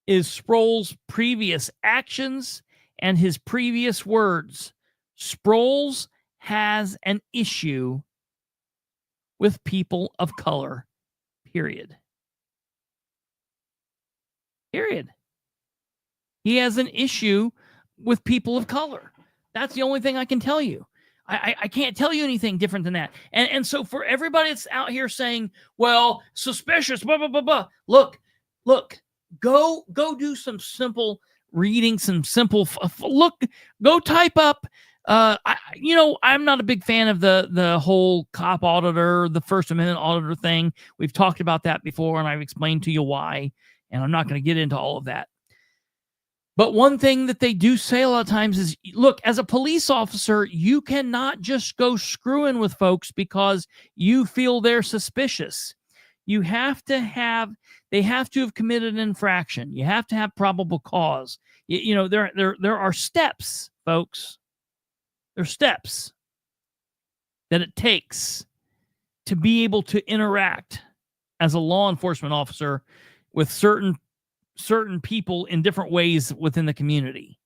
is Sproles' previous actions and his previous words. Sproles has an issue with people of color, period. Period. He has an issue with people of color. That's the only thing I can tell you. I can't tell you anything different than that. And so for everybody that's out here saying, well, suspicious, blah, blah, blah, blah. Look, go do some simple reading, some simple look, go type up. I'm not a big fan of the whole cop auditor, the First Amendment auditor thing. We've talked about that before, and I've explained to you why, and I'm not going to get into all of that. But one thing that they do say a lot of times is, look, as a police officer, you cannot just go screwing with folks because you feel they're suspicious. They have to have committed an infraction. You have to have probable cause. There are steps, folks. There are steps that it takes to be able to interact as a law enforcement officer with certain people in different ways within the community.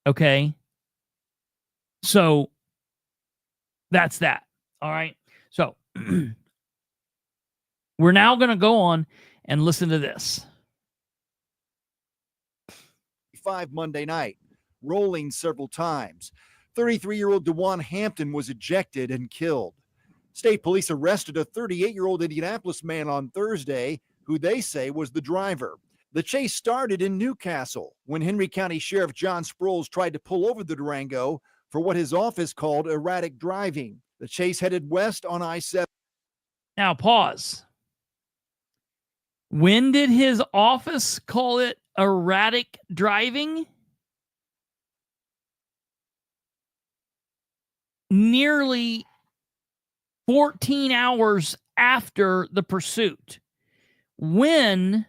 Okay? So that's that. All right? So we're now going to go on and listen to this. 5 Monday night, rolling several times. 33-year-old DeJuan Hampton was ejected and killed. State police arrested a 38-year-old Indianapolis man on Thursday who they say was the driver. The chase started in Newcastle when Henry County Sheriff John Sproles tried to pull over the Durango for what his office called erratic driving. The chase headed west on I-7. Now, pause. When did his office call it erratic driving? Nearly 14 hours after the pursuit, when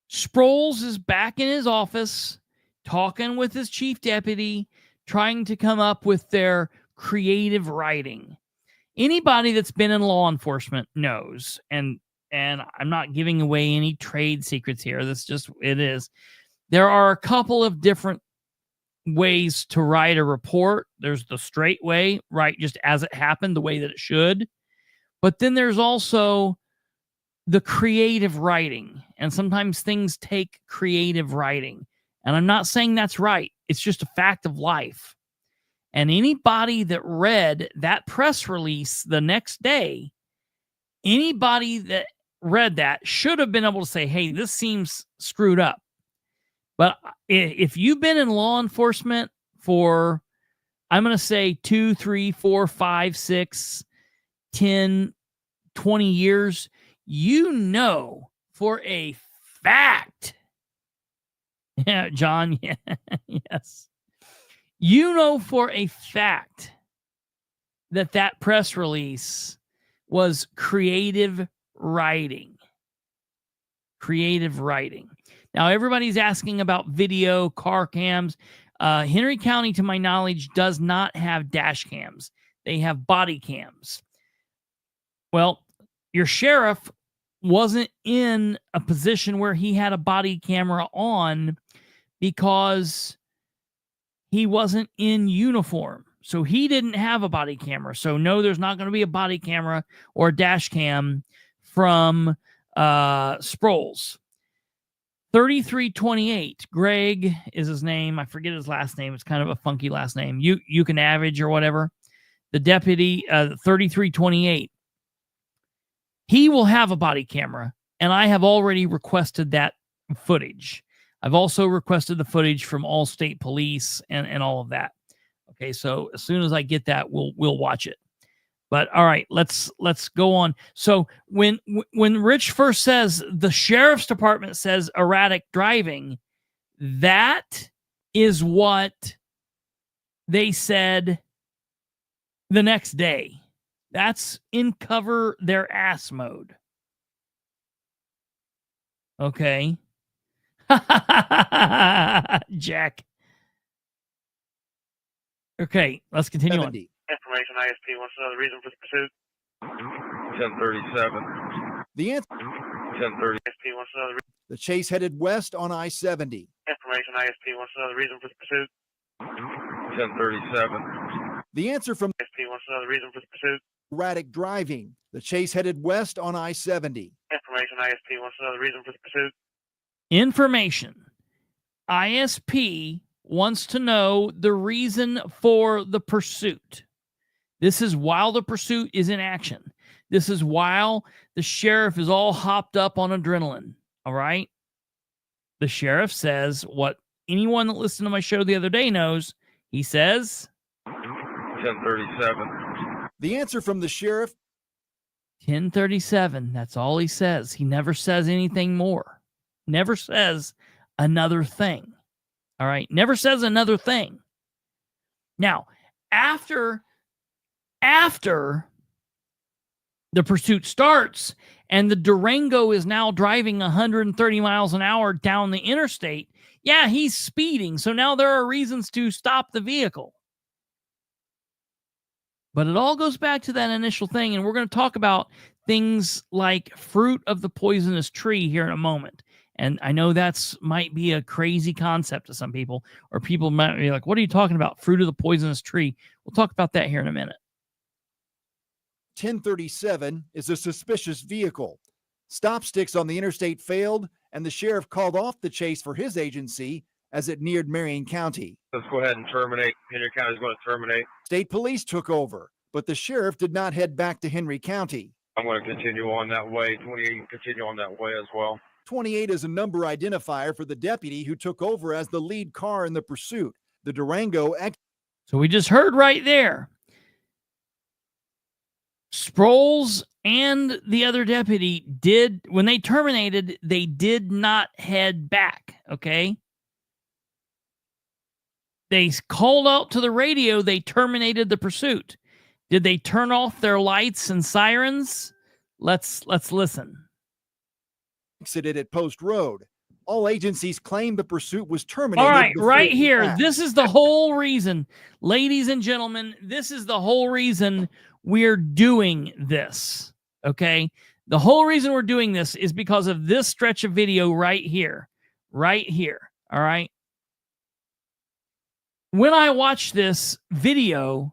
Sproles is back in his office talking with his chief deputy, trying to come up with their creative writing. Anybody that's been in law enforcement knows, and I'm not giving away any trade secrets here. That's just, it is. There are a couple of different ways to write a report. There's the straight way, right, just as it happened, the way that it should. But then there's also the creative writing, and sometimes things take creative writing. And I'm not saying that's right. It's just a fact of life. And anybody that read that press release the next day, anybody that read that should have been able to say, hey, this seems screwed up. But if you've been in law enforcement for, I'm going to say 2, 3, 4, 5, 6, 10, 20 years, you know for a fact. Yeah, John, yeah, yes. You know for a fact that press release was creative writing. Creative writing. Now, everybody's asking about video, car cams. Henry County, to my knowledge, does not have dash cams. They have body cams. Well, your sheriff wasn't in a position where he had a body camera on because he wasn't in uniform. So he didn't have a body camera. So no, there's not going to be a body camera or a dash cam from Sproles. 3328, Greg is his name. I forget his last name. It's kind of a funky last name. You can average or whatever. The deputy, 3328. He will have a body camera, and I have already requested that footage. I've also requested the footage from all state police and all of that. Okay, so as soon as I get that, we'll watch it. But all right, let's go on. So when Rich first says the sheriff's department says erratic driving, that is what they said the next day. That's in cover their ass mode. Okay. Jack. Okay, let's continue 70. on. Information ISP wants to know the reason for the pursuit. 1037. The answer. 1030. ISP wants to know the The chase headed west on I-70. information ISP wants to know the reason for the pursuit. 1037. The answer from ISP wants wants to know the reason for the pursuit. Erratic driving. The chase headed west on I-70. Information, ISP wants to know the reason for the pursuit. Information. ISP wants to know the reason for the pursuit. This is while the pursuit is in action. This is while the sheriff is all hopped up on adrenaline. All right. The sheriff says what anyone that listened to my show the other day knows. He says 1037. The answer from the sheriff, 1037. That's all he says. He never says anything more. Never says another thing. All right. Never says another thing. Now, after the pursuit starts and the Durango is now driving 130 miles an hour down the interstate, yeah, he's speeding. So now there are reasons to stop the vehicle. But it all goes back to that initial thing, and we're going to talk about things like fruit of the poisonous tree here in a moment. And I know that's might be a crazy concept to some people, or people might be like, what are you talking about? Fruit of the poisonous tree. We'll talk about that here in a minute. 1037, is a suspicious vehicle. Stop sticks on the interstate failed, and the sheriff called off the chase for his agency as it neared Marion County. Let's go ahead and terminate. Henry County is going to terminate. State police took over, but the sheriff did not head back to Henry County. I'm going to continue on that way. 28 continue on that way as well. 28 is a number identifier for the deputy who took over as the lead car in the pursuit. The Durango. So we just heard right there. Sproles and the other deputy did, when they terminated, they did not head back, okay? They called out to the radio, they terminated the pursuit. Did they turn off their lights and sirens? Let's listen. Exited at Post Road. All agencies claimed the pursuit was terminated. All right, right here. This is the whole reason, ladies and gentlemen, this is the whole reason we're doing this, okay? The whole reason we're doing this is because of this stretch of video right here, all right? When I watched this video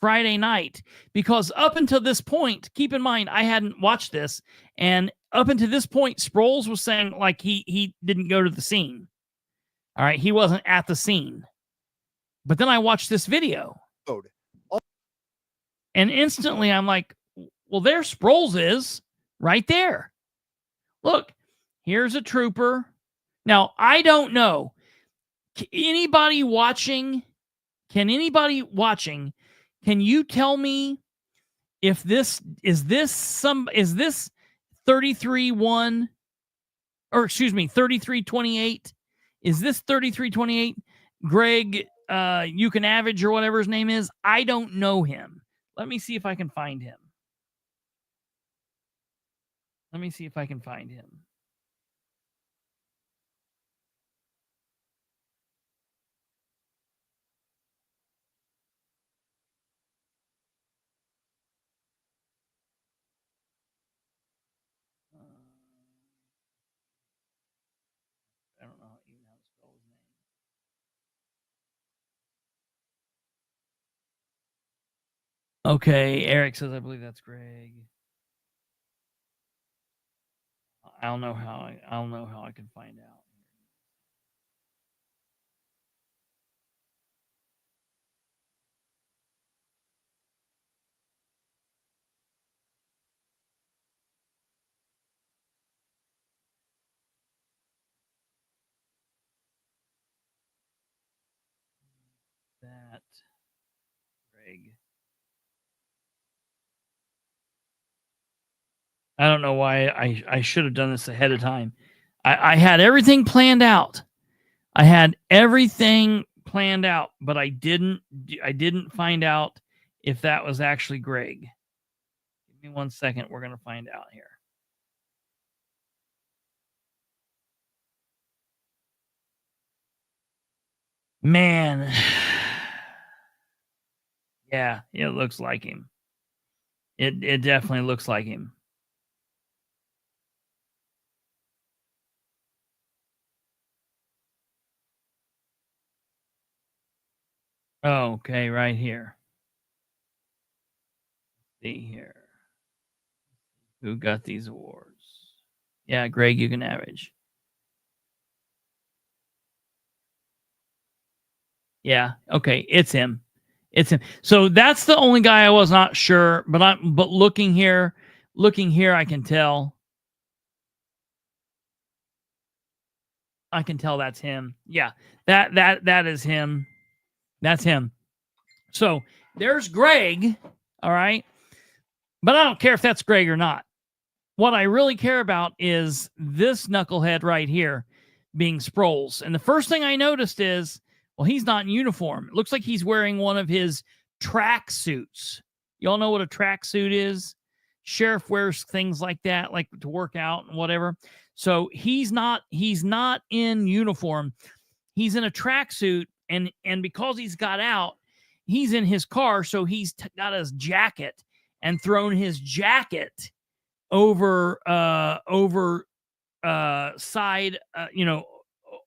Friday night, because up until this point, keep in mind, I hadn't watched this, and up until this point, Sproles was saying like he didn't go to the scene. All right, he wasn't at the scene. But then I watched this video. And instantly I'm like, well, there Sproles is right there. Look, here's a trooper. Now, I don't know. Anybody watching, can you tell me if this 33-1, or excuse me, 33-28? Is this 33-28? Greg Yukonavage or whatever his name is? I don't know him. Let me see if I can find him. I don't know even how to spell his name. Okay, Eric says I believe that's Greg. I don't know how I can find out. That Greg. I don't know why I should have done this ahead of time. I had everything planned out. But I didn't find out if that was actually Greg. Give me 1 second. We're going to find out here. Man. Yeah, it looks like him. It definitely looks like him. Oh, okay, right here. See here. Who got these awards? Yeah, Greg, you can average. Yeah, okay, it's him. It's him. So that's the only guy I was not sure, but looking here, I can tell. I can tell that's him. Yeah, that is him. That's him. So there's Greg. All right. But I don't care if that's Greg or not. What I really care about is this knucklehead right here being Sproles. And the first thing I noticed is, well, he's not in uniform. It looks like he's wearing one of his track suits. Y'all know what a track suit is? Sheriff wears things like that, like to work out and whatever. So he's not in uniform. He's in a track suit, and because he's got out, he's in his car, so he's got his jacket and thrown his jacket over side,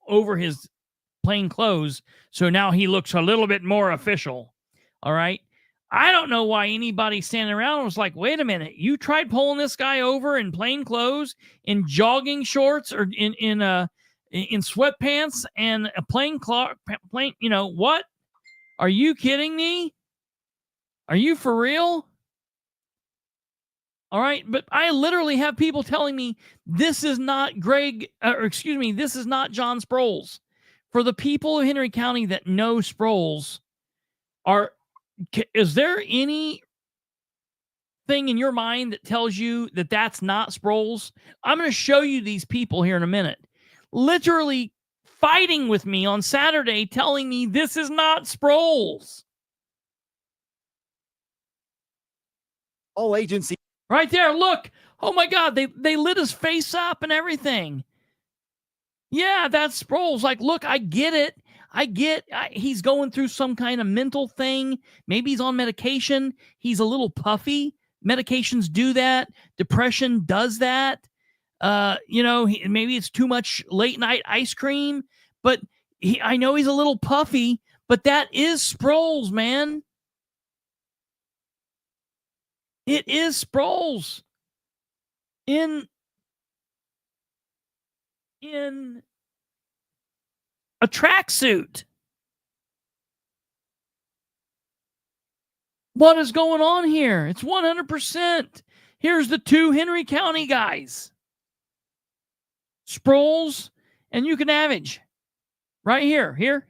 over his plain clothes. So now he looks a little bit more official. All right. I don't know why anybody standing around was like, wait a minute, you tried pulling this guy over in plain clothes, in jogging shorts, or in sweatpants and a plain, what? Are you kidding me? Are you for real? All right, but I literally have people telling me this is not this is not John Sproles. For the people of Henry County that know Sproles, is there anything in your mind that tells you that that's not Sproles? I'm going to show you these people here in a minute. Literally fighting with me on Saturday, telling me this is not Sproles. All agencies. Right there, look. Oh my God, they lit his face up and everything. Yeah, that's Sproles. Like, look, I get it. He's going through some kind of mental thing. Maybe he's on medication. He's a little puffy. Medications do that. Depression does that. Maybe it's too much late night ice cream. But I know he's a little puffy. But that is Sproles, man. It is Sproles in a tracksuit. What is going on here? It's 100%. Here's the two Henry County guys. Sproles, and you can average. Right here. Here.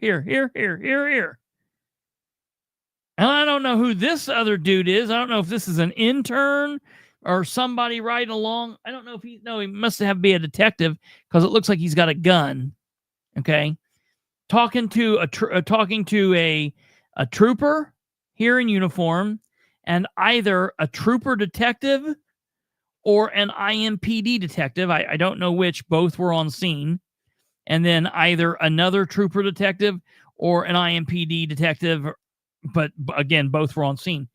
And I don't know who this other dude is. I don't know if this is an intern or somebody riding along. I don't know if he must be a detective because it looks like he's got a gun. Okay. Talking to a trooper here in uniform, and either a trooper detective or an IMPD detective. I don't know which. Both were on scene. And then either another trooper detective or an IMPD detective, but again, both were on scene.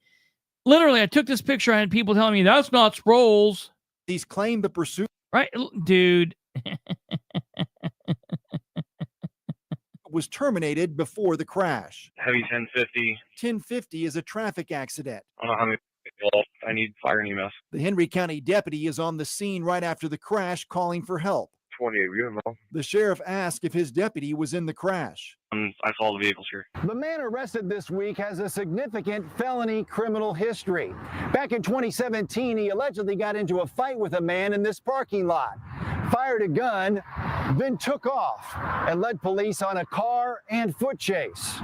Literally, I took this picture. I had people telling me that's not Sproles. These claim the pursuit. Right, dude. Was terminated before the crash. Heavy 1050. 1050 is a traffic accident. I don't know how many people. I need fire and EMS. The Henry County deputy is on the scene right after the crash, calling for help. 28 unit. The sheriff asked if his deputy was in the crash. I saw the vehicles here. The man arrested this week has a significant felony criminal history. Back in 2017, he allegedly got into a fight with a man in this parking lot, fired a gun, then took off and led police on a car and foot chase.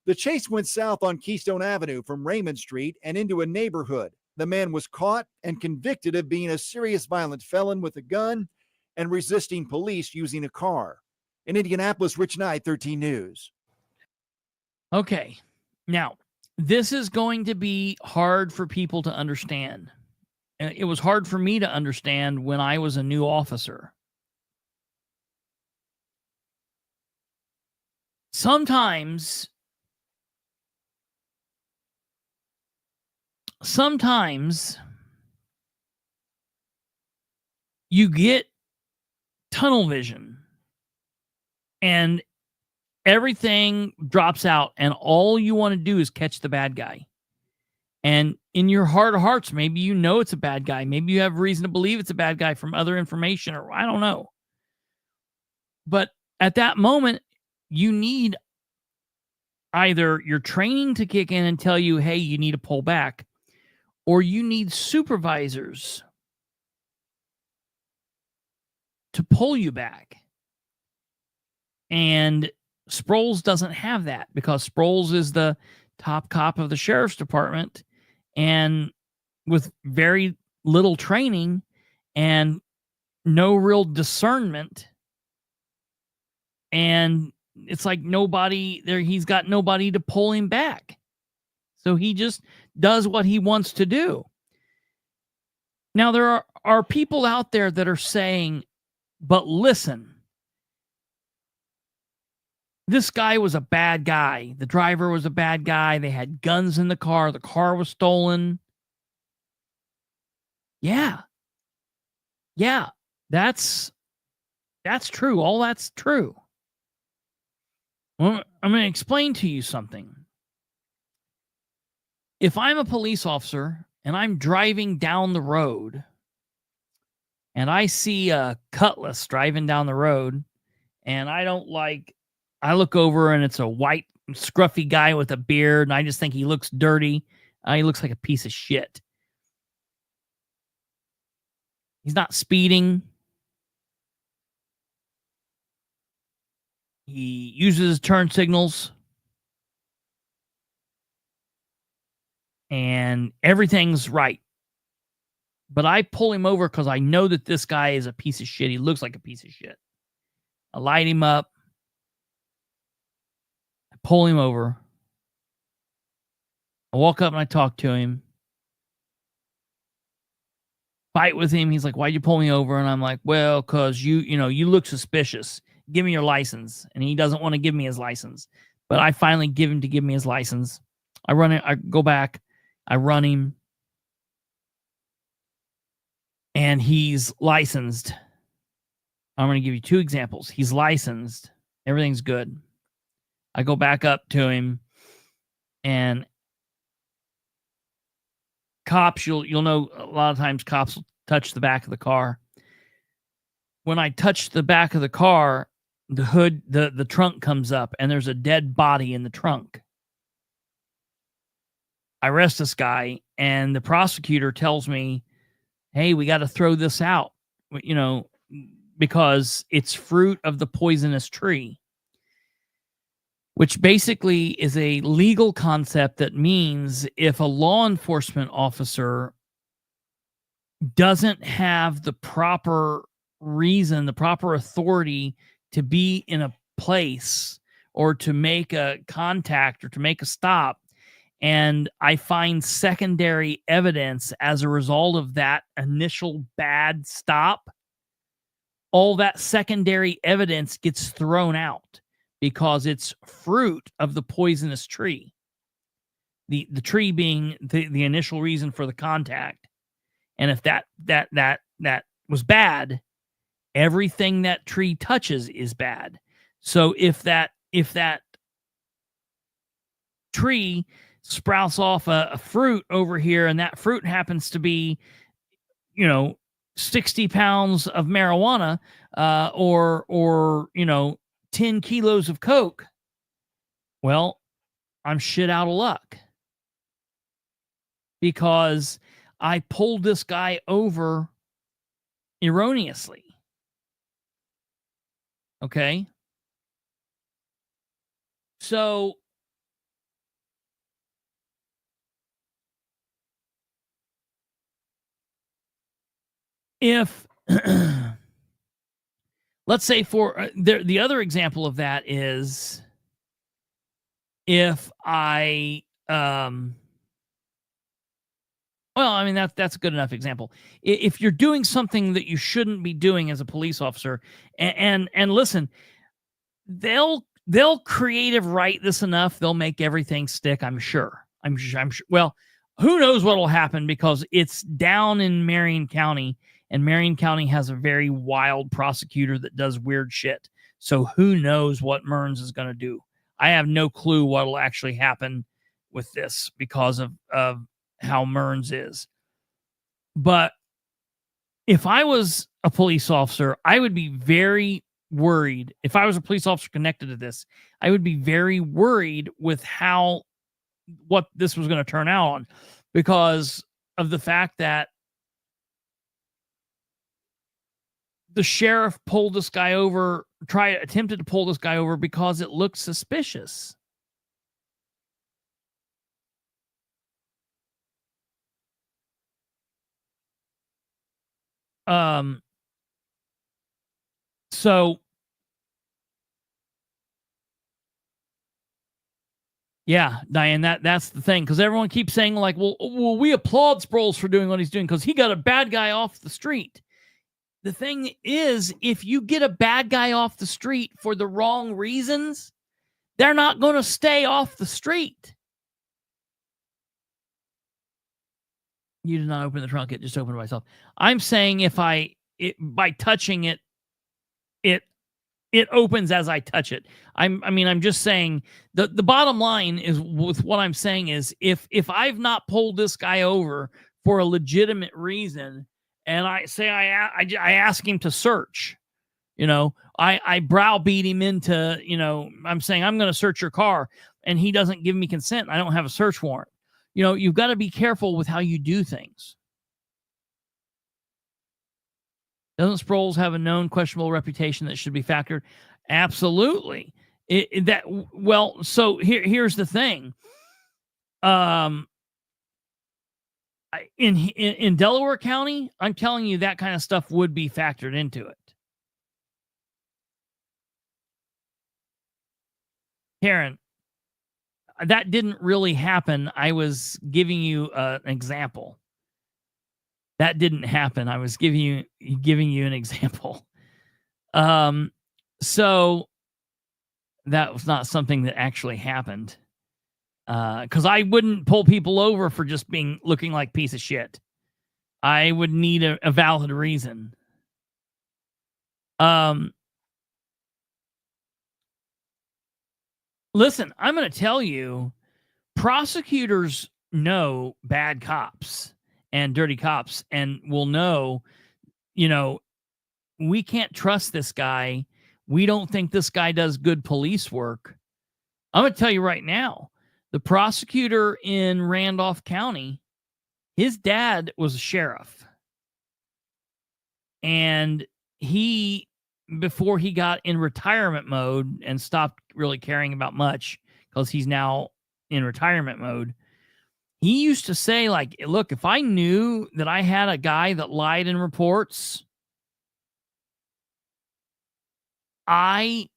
The chase went south on Keystone Avenue from Raymond Street and into a neighborhood. The man was caught and convicted of being a serious violent felon with a gun and resisting police using a car. In Indianapolis, Rich Knight, 13 News. Okay. Now, this is going to be hard for people to understand. It was hard for me to understand when I was a new officer. Sometimes you get tunnel vision and everything drops out and all you want to do is catch the bad guy. And in your heart of hearts, maybe you know it's a bad guy. Maybe you have reason to believe it's a bad guy from other information, or I don't know. But at that moment, you need either your training to kick in and tell you, hey, you need to pull back, or you need supervisors to pull you back. And Sproles doesn't have that, because Sproles is the top cop of the sheriff's department, and with very little training and no real discernment. And it's like nobody there, he's got nobody to pull him back. So he just does what he wants to do. Now, there are people out there that are saying, but listen, this guy was a bad guy. The driver was a bad guy. They had guns in the car. The car was stolen. Yeah. Yeah, that's true. All that's true. Well, I'm going to explain to you something. If I'm a police officer and I'm driving down the road and I see a Cutlass driving down the road, and I look over and it's a white, scruffy guy with a beard, and I just think he looks dirty. He looks like a piece of shit. He's not speeding. He uses turn signals. And everything's right. But I pull him over because I know that this guy is a piece of shit. He looks like a piece of shit. I light him up. I pull him over. I walk up and I talk to him. Fight with him. He's like, why'd you pull me over? And I'm like, well, because you look suspicious. Give me your license. And he doesn't want to give me his license. But I finally give me his license. I run it. I go back. I run him. And he's licensed. I'm going to give you two examples. He's licensed. Everything's good. I go back up to him. And cops, you'll know a lot of times cops will touch the back of the car. When I touch the back of the car, the hood, the trunk comes up, and there's a dead body in the trunk. I arrest this guy, and the prosecutor tells me, hey, we got to throw this out, because it's fruit of the poisonous tree, which basically is a legal concept that means if a law enforcement officer doesn't have the proper reason, the proper authority to be in a place or to make a contact or to make a stop, and I find secondary evidence as a result of that initial bad stop, all that secondary evidence gets thrown out because it's fruit of the poisonous tree. The tree being the initial reason for the contact. And if that was bad, everything that tree touches is bad. So if that tree sprouts off a fruit over here, and that fruit happens to be, 60 pounds of marijuana, or 10 kilos of coke, well, I'm shit out of luck because I pulled this guy over erroneously. Okay. So if let's say for the other example of that is if I that's a good enough example. If you're doing something that you shouldn't be doing as a police officer, and listen, they'll creative write this enough, they'll make everything stick. I'm sure. Well, who knows what will happen, because it's down in Marion County, and Marion County has a very wild prosecutor that does weird shit. So who knows what Mearns is going to do? I have no clue what will actually happen with this because of how Mearns is. But if I was a police officer, I would be very worried. If I was a police officer connected to this, I would be very worried with what this was going to turn out on, because of the fact that the sheriff pulled this guy over, attempted to pull this guy over because it looked suspicious. So yeah, Diane, that's the thing, because everyone keeps saying like, well, we applaud Sproles for doing what he's doing because he got a bad guy off the street. The thing is, if you get a bad guy off the street for the wrong reasons, they're not going to stay off the street. You did not open the trunk; it just opened by itself. I'm saying by touching it, it opens as I touch it. I'm just saying the bottom line is with what I'm saying is if I've not pulled this guy over for a legitimate reason, and I ask him to search, I browbeat him into, I'm saying I'm going to search your car, and he doesn't give me consent. I don't have a search warrant. You've got to be careful with how you do things. Doesn't Sproles have a known questionable reputation that should be factored? Absolutely. So here's the thing. In Delaware County, I'm telling you that kind of stuff would be factored into it. Karen, that didn't really happen. I was giving you an example. That didn't happen. I was giving you an example. So that was not something that actually happened. Because I wouldn't pull people over for just looking like piece of shit. I would need a valid reason. Listen, I'm going to tell you, prosecutors know bad cops and dirty cops and will know, we can't trust this guy. We don't think this guy does good police work. I'm going to tell you right now, the prosecutor in Randolph County, his dad was a sheriff. And before he got in retirement mode and stopped really caring about much, because he's now in retirement mode, he used to say, like, look, if I knew that I had a guy that lied in reports, I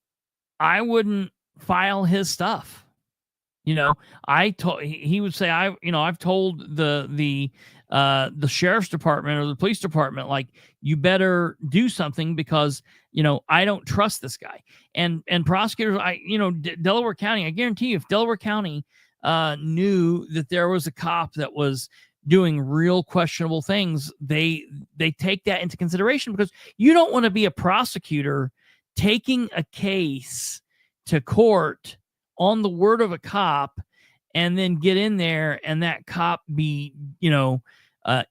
wouldn't file his stuff. He would say, I've told the sheriff's department or the police department, like, you better do something because, I don't trust this guy. And prosecutors, Delaware County, I guarantee you, if Delaware County knew that there was a cop that was doing real questionable things, they take that into consideration, because you don't want to be a prosecutor taking a case to court on the word of a cop and then get in there and that cop be,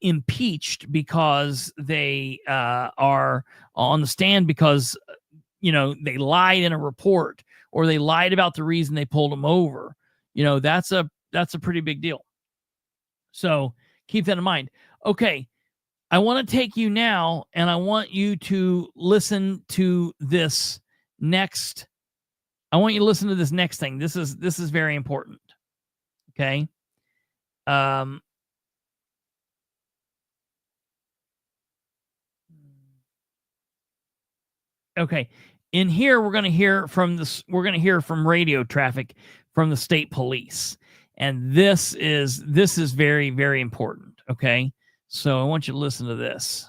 impeached because they are on the stand because, they lied in a report or they lied about the reason they pulled them over. That's a pretty big deal. So keep that in mind. Okay. I want to take you now and I want you to listen to this next. I want you to listen to this next thing. This is very important. Okay. Okay. In here, we're going to hear from radio traffic from the state police. And this is very, very important. Okay. So I want you to listen to this.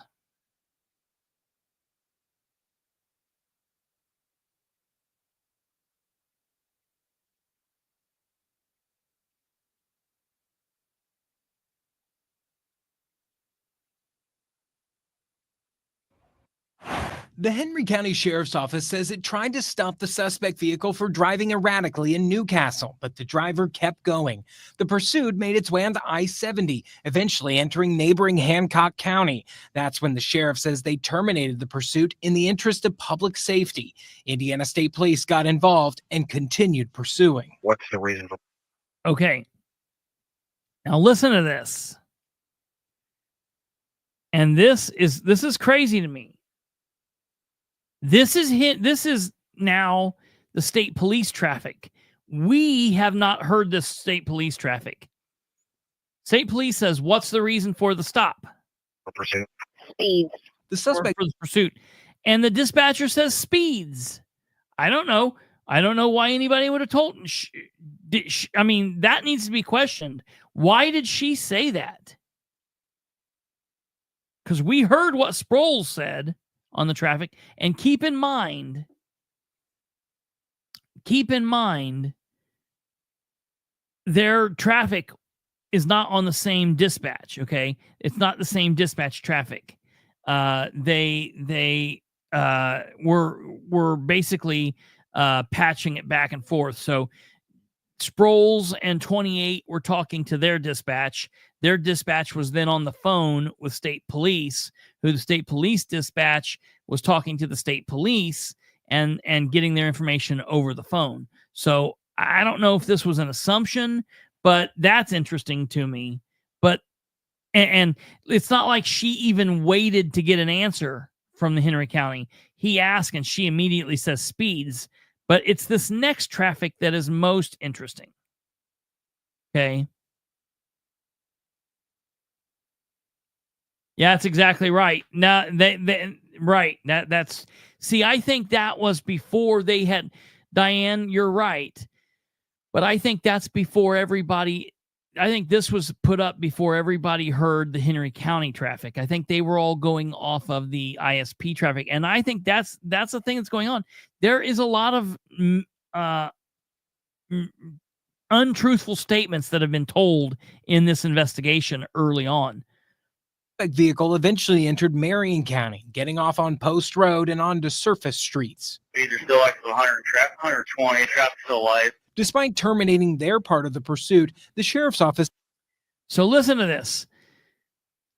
The Henry County Sheriff's Office says it tried to stop the suspect vehicle for driving erratically in Newcastle, but the driver kept going. The pursuit made its way onto I-70, eventually entering neighboring Hancock County. That's when the sheriff says they terminated the pursuit in the interest of public safety. Indiana State Police got involved and continued pursuing. What's the reason for? Okay. Now listen to this. And this is crazy to me. This is now the state police traffic. We have not heard this state police traffic. State police says, what's the reason for the stop? For pursuit. Speeds. The suspect for the pursuit. And the dispatcher says speeds. I don't know. I don't know why anybody would have told. I mean, that needs to be questioned. Why did she say that? Because we heard what Sproles said on the traffic. And keep in mind, their traffic is not on the same dispatch, okay? It's not the same dispatch traffic. They were basically patching it back and forth. So Sproles and 28 were talking to their dispatch. Their dispatch was then on the phone with state police, who the state police dispatch was talking to the state police and getting their information over the phone. So I don't know if this was an assumption, but that's interesting to me. But and it's not like she even waited to get an answer from the Henry County. He asked and she immediately says speeds. But it's this next traffic that is most interesting. Okay. Yeah, that's exactly right. Now, right. That's see, I think that was before they had, Diane, you're right. But I think that's before everybody, I think this was put up before everybody heard the Henry County traffic. I think they were all going off of the ISP traffic. And I think that's the thing that's going on. There is a lot of untruthful statements that have been told in this investigation early on. The vehicle eventually entered Marion County, getting off on Post Road and onto surface streets. Speeds are still like 120, traffic still light. Despite terminating their part of the pursuit, the sheriff's office. So listen to this.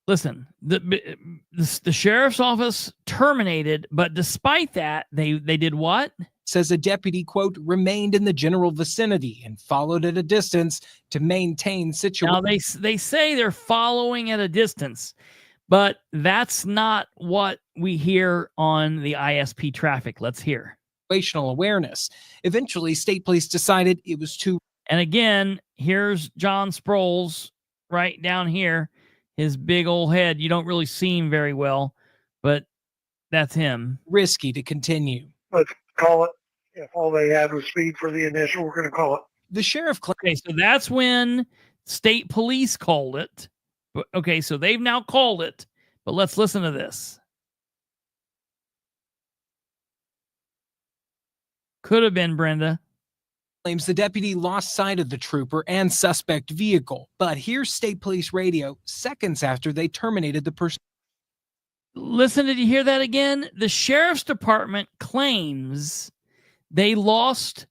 Listen, the sheriff's office terminated, but despite that, they did what? Says a deputy, quote, remained in the general vicinity and followed at a distance to maintain situation. Now they say they're following at a distance, but that's not what we hear on the ISP traffic. Let's hear. Situational awareness. Eventually, state police decided it was too. And again, here's John Sproles right down here. His big old head. You don't really see him very well, but that's him. Risky to continue. Let's call it. If all they had was speed for the initial, we're going to call it. The sheriff. Okay, so that's when state police called it. Okay, so they've now called it, but let's listen to this. Could have been Brenda. Claims the deputy lost sight of the trooper and suspect vehicle, but here's state police radio seconds after they terminated the pursuit. Listen, did you hear that again? The sheriff's department claims they lost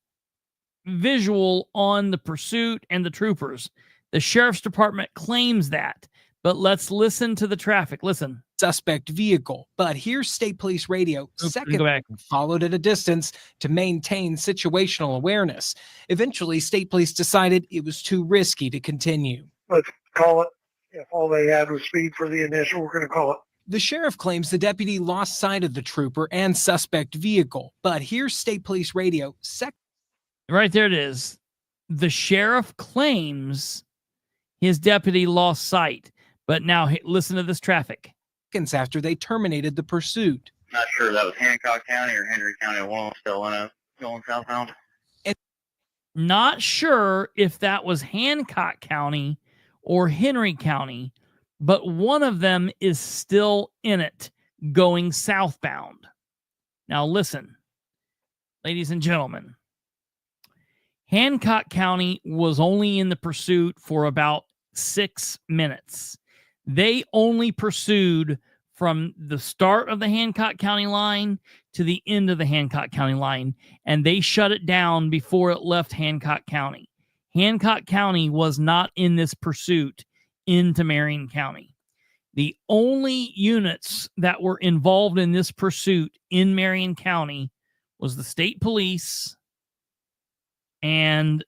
visual on the pursuit and the troopers. The sheriff's department claims that, but let's listen to the traffic. Listen. Suspect vehicle, but here's state police radio second followed at a distance to maintain situational awareness. Eventually, state police decided it was too risky to continue. Let's call it. If all they had was speed for the initial, we're going to call it. The sheriff claims the deputy lost sight of the trooper and suspect vehicle, but here's state police radio right there it is. The sheriff claims his deputy lost sight, but now listen to this traffic. After they terminated the pursuit. Not sure if that was Hancock County or Henry County. One still in going southbound. Not sure if that was Hancock County or Henry County, but one of them is still in it going southbound. Now listen, ladies and gentlemen, Hancock County was only in the pursuit for about 6 minutes. They only pursued from the start of the Hancock County line to the end of the Hancock County line, and they shut it down before it left Hancock County. Hancock County was not in this pursuit into Marion County. The only units that were involved in this pursuit in Marion County was the state police and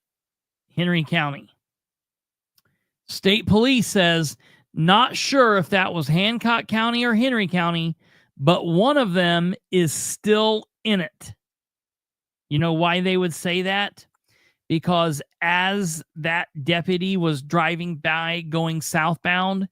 Henry County. State police says, not sure if that was Hancock County or Henry County, but one of them is still in it. You know why they would say that? Because as that deputy was driving by going southbound,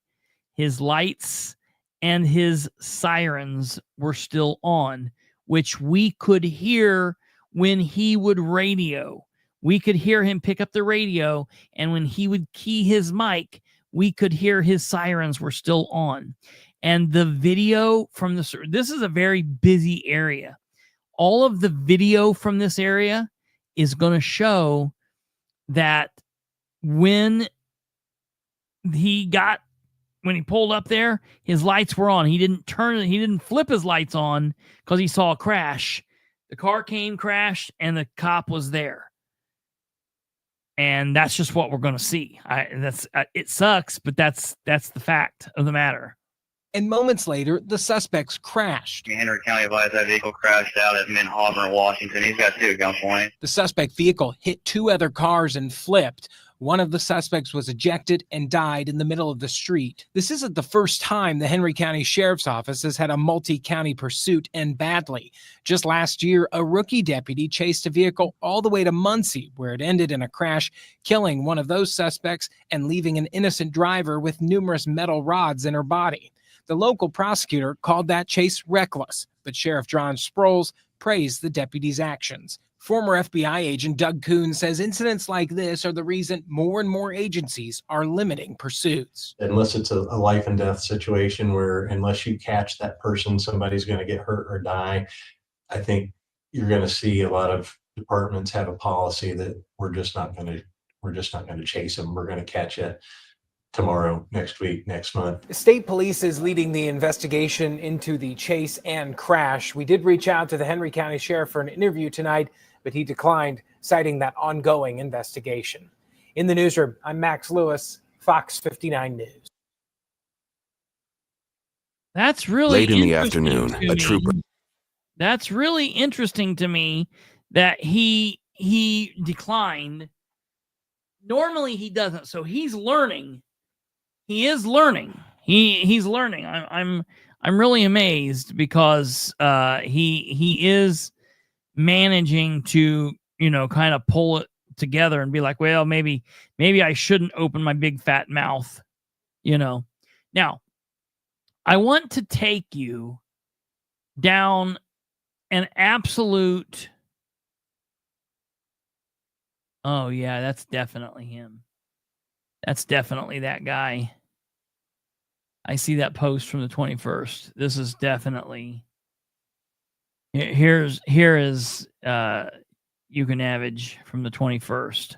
his lights and his sirens were still on, which we could hear when he would radio. We could hear him pick up the radio, and when he would key his mic, we could hear his sirens were still on. And the video from this is a very busy area. All of the video from this area is going to show that when he pulled up there, his lights were on. He didn't flip his lights on because he saw a crash. The car came, crashed, and the cop was there. And that's just what we're going to see. It sucks, but that's the fact of the matter. And moments later, the suspects crashed. Henry County advised that vehicle crashed out at Mid-Auburn, Washington. He's got 2 at gunpoint. The suspect vehicle hit 2 other cars and flipped. One of the suspects was ejected and died in the middle of the street. This isn't the first time the Henry County Sheriff's Office has had a multi-county pursuit end badly. Just last year, a rookie deputy chased a vehicle all the way to Muncie, where it ended in a crash, killing one of those suspects and leaving an innocent driver with numerous metal rods in her body. The local prosecutor called that chase reckless, but Sheriff Sproles praised the deputy's actions. Former FBI agent Doug Kuhn says incidents like this are the reason more and more agencies are limiting pursuits. Unless it's a life and death situation where unless you catch that person, somebody's going to get hurt or die, I think you're going to see a lot of departments have a policy that we're just not going to chase them. We're going to catch it tomorrow, next week, next month. State police is leading the investigation into the chase and crash. We did reach out to the Henry County Sheriff for an interview tonight, but he declined, citing that ongoing investigation. In the newsroom, I'm Max Lewis, Fox 59 News. That's really late in the afternoon. A trooper. That's really interesting to me that he declined. Normally he doesn't, so he's learning. He is learning. He's learning. I'm really amazed because he is managing to, kind of pull it together and be like, well, maybe I shouldn't open my big fat mouth, Now, I want to take you down an absolute. Oh yeah, that's definitely him. That's definitely that guy. I see that post from the 21st. This is definitely. Here is Yukonavage from the 21st.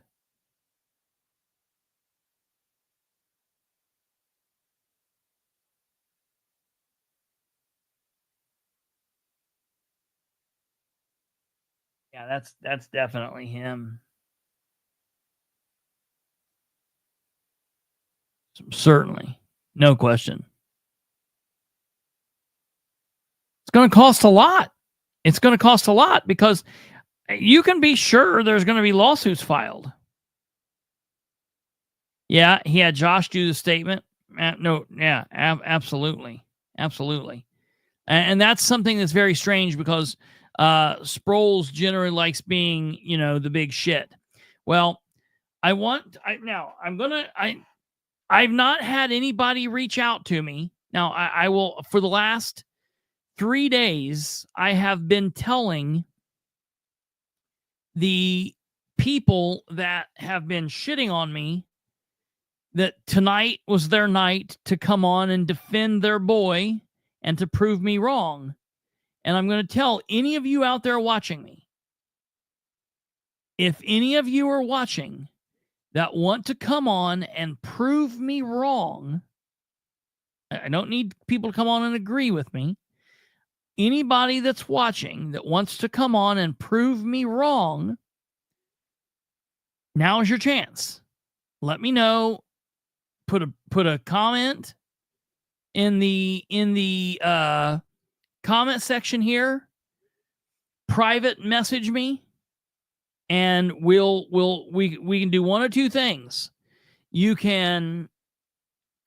Yeah, that's definitely him. Certainly. No question. It's going to cost a lot. It's going to cost a lot because you can be sure there's going to be lawsuits filed. Yeah, he had Josh do the statement. Absolutely. Absolutely. And that's something that's very strange because Sproles generally likes being, the big shit. Well, I've not had anybody reach out to me. Now, I will, for the last 3 days, I have been telling the people that have been shitting on me that tonight was their night to come on and defend their boy and to prove me wrong. And I'm going to tell any of you out there watching me, if any of you are watching that want to come on and prove me wrong, I don't need people to come on and agree with me. Anybody that's watching that wants to come on and prove me wrong, now is your chance. Let me know. Put a comment in the comment section here. Private message me, and we can do one or two things. You can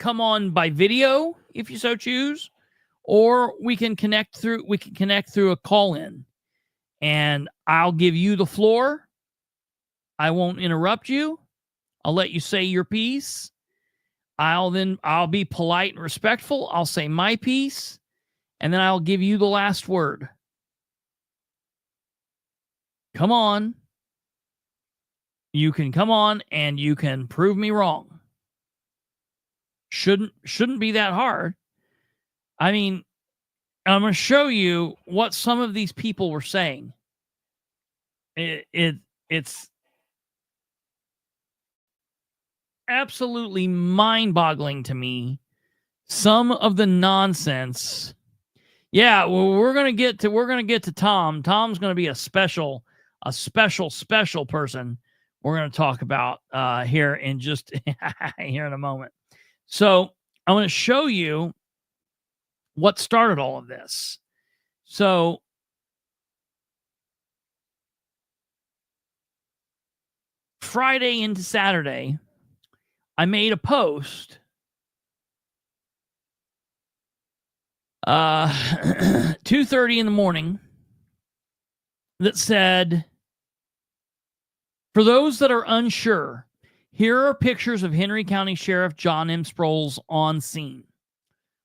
come on by video if you so choose, or we can connect through a call in, and I'll give you the floor. I won't interrupt you. I'll let you say your piece. I'll be polite and respectful. I'll say my piece, and then I'll give you the last word. Come on. You can come on and you can prove me wrong. Shouldn't be that hard. I mean, I'm going to show you what some of these people were saying. It's absolutely mind-boggling to me, some of the nonsense. Yeah, well, we're gonna get to Tom. Tom's gonna be a special person we're gonna talk about here in just here in a moment. So I'm gonna show you what started all of this. So Friday into Saturday, I made a post 2:30 in the morning that said, for those that are unsure, here are pictures of Henry County Sheriff John M. Sproles on scene,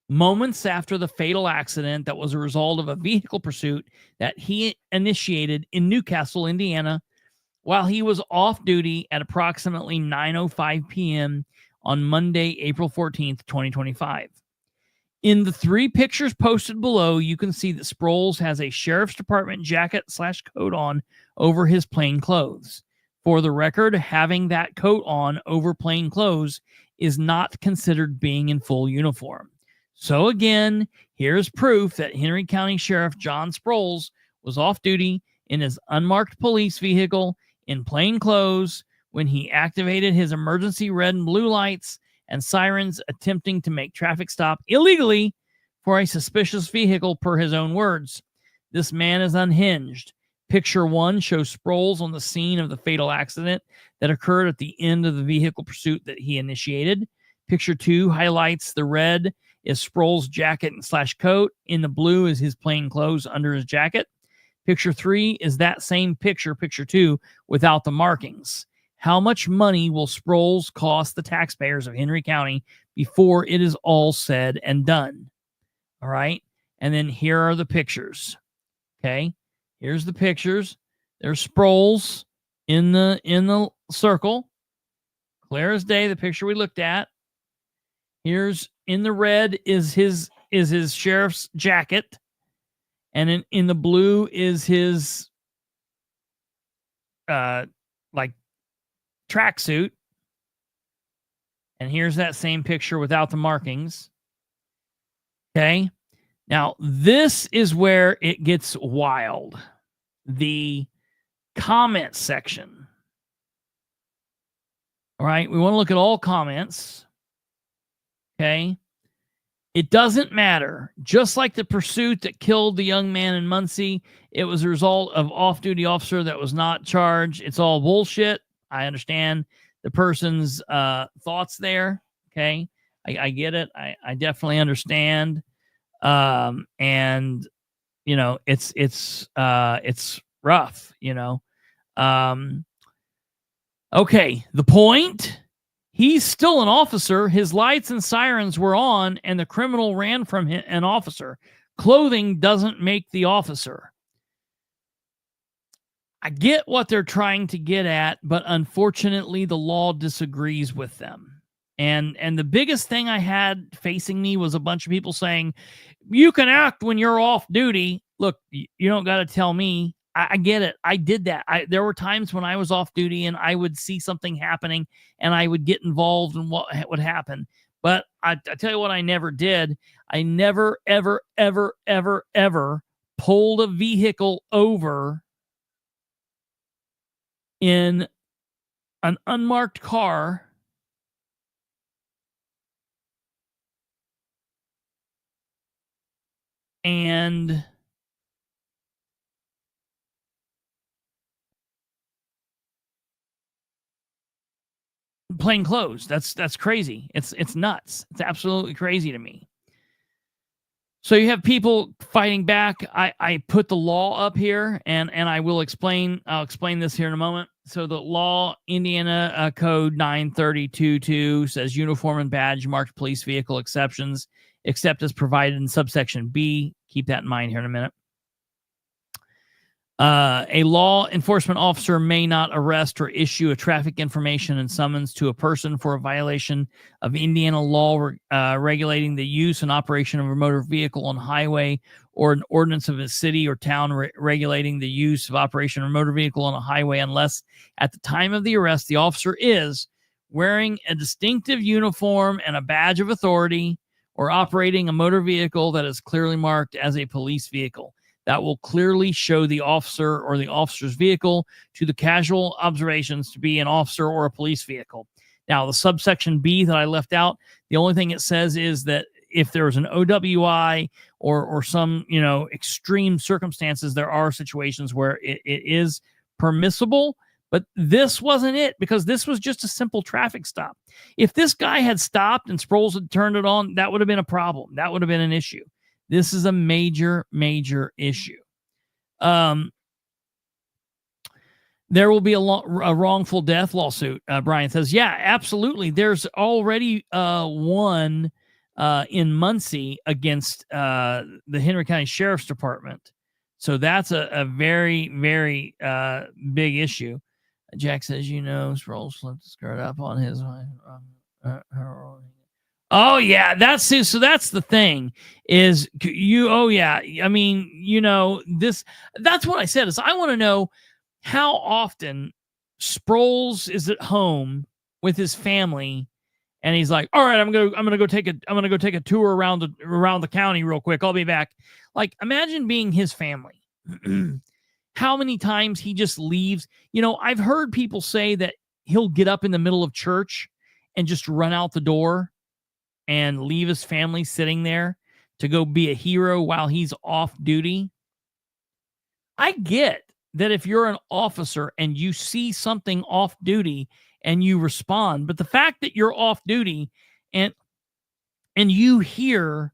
moments after the fatal accident that was a result of a vehicle pursuit that he initiated in Newcastle, Indiana, while he was off duty at approximately 9:05 p.m. on Monday, April 14th, 2025. In the 3 pictures posted below, you can see that Sproles has a Sheriff's Department jacket/coat on over his plain clothes. For the record, having that coat on over plain clothes is not considered being in full uniform. So again, here's proof that Henry County Sheriff John Sproles was off duty in his unmarked police vehicle in plain clothes when he activated his emergency red and blue lights and sirens, attempting to make traffic stop illegally for a suspicious vehicle, per his own words. This man is unhinged. Picture 1 shows Sproles on the scene of the fatal accident that occurred at the end of the vehicle pursuit that he initiated. Picture 2 highlights the red is Sproles' jacket/coat. In the blue is his plain clothes under his jacket. Picture 3 is that same picture, picture 2, without the markings. How much money will Sproles cost the taxpayers of Henry County before it is all said and done? All right. And then here are the pictures. Okay. Here's the pictures. There's Sproles in the circle. Clear as day, the picture we looked at. Here's in the red is his sheriff's jacket. And in the blue is his tracksuit. And here's that same picture without the markings. Okay. Now, this is where it gets wild. The comment section. All right. We want to look at all comments. Okay. It doesn't matter. Just like the pursuit that killed the young man in Muncie, it was a result of off-duty officer that was not charged. It's all bullshit. I understand the person's thoughts there. Okay. I get it. I definitely understand. And you know, it's rough, you know. Okay. The point, he's still an officer. His lights and sirens were on and the criminal ran from an officer. Clothing doesn't make the officer. I get what they're trying to get at, but unfortunately the law disagrees with them. And the biggest thing I had facing me was a bunch of people saying, you can act when you're off duty. Look, you don't got to tell me. I get it. I did that. There were times when I was off duty and I would see something happening and I would get involved in what would happen. But I tell you what, I never did. I never, ever, ever, ever, ever pulled a vehicle over in an unmarked car and plain clothes. That's crazy. It's nuts. It's absolutely crazy to me. So you have people fighting back. I put the law up here, and I will explain. I'll explain this here in a moment. So the law, Indiana Code 93022 says uniform and badge marked police vehicle exceptions, except as provided in subsection B. Keep that in mind here in a minute. A law enforcement officer may not arrest or issue a traffic information and summons to a person for a violation of Indiana law regulating the use and operation of a motor vehicle on highway, or an ordinance of a city or town regulating the use of operation of a motor vehicle on a highway, unless at the time of the arrest the officer is wearing a distinctive uniform and a badge of authority, or operating a motor vehicle that is clearly marked as a police vehicle. That will clearly show the officer or the officer's vehicle to the casual observations to be an officer or a police vehicle. Now, the subsection B that I left out, the only thing it says is that if there is an OWI or some, extreme circumstances, there are situations where it is permissible, but this wasn't it, because this was just a simple traffic stop. If this guy had stopped and Sproles had turned it on, that would have been a problem. That would have been an issue. This is a major, major issue. There will be a wrongful death lawsuit. Brian says, yeah, absolutely. There's already one in Muncie against the Henry County Sheriff's Department. So that's a very, very big issue. Jack says, Sproles flipped the skirt up on his Oh yeah, that's the thing is I mean, that's what I said is I want to know how often Sproles is at home with his family and he's like, all right, I'm going to go take a tour around the county real quick. I'll be back. Like, imagine being his family. How many times he just leaves. I've heard people say that he'll get up in the middle of church and just run out the door and leave his family sitting there to go be a hero while he's off duty. I get that if you're an officer and you see something off duty and you respond, but the fact that you're off duty and you hear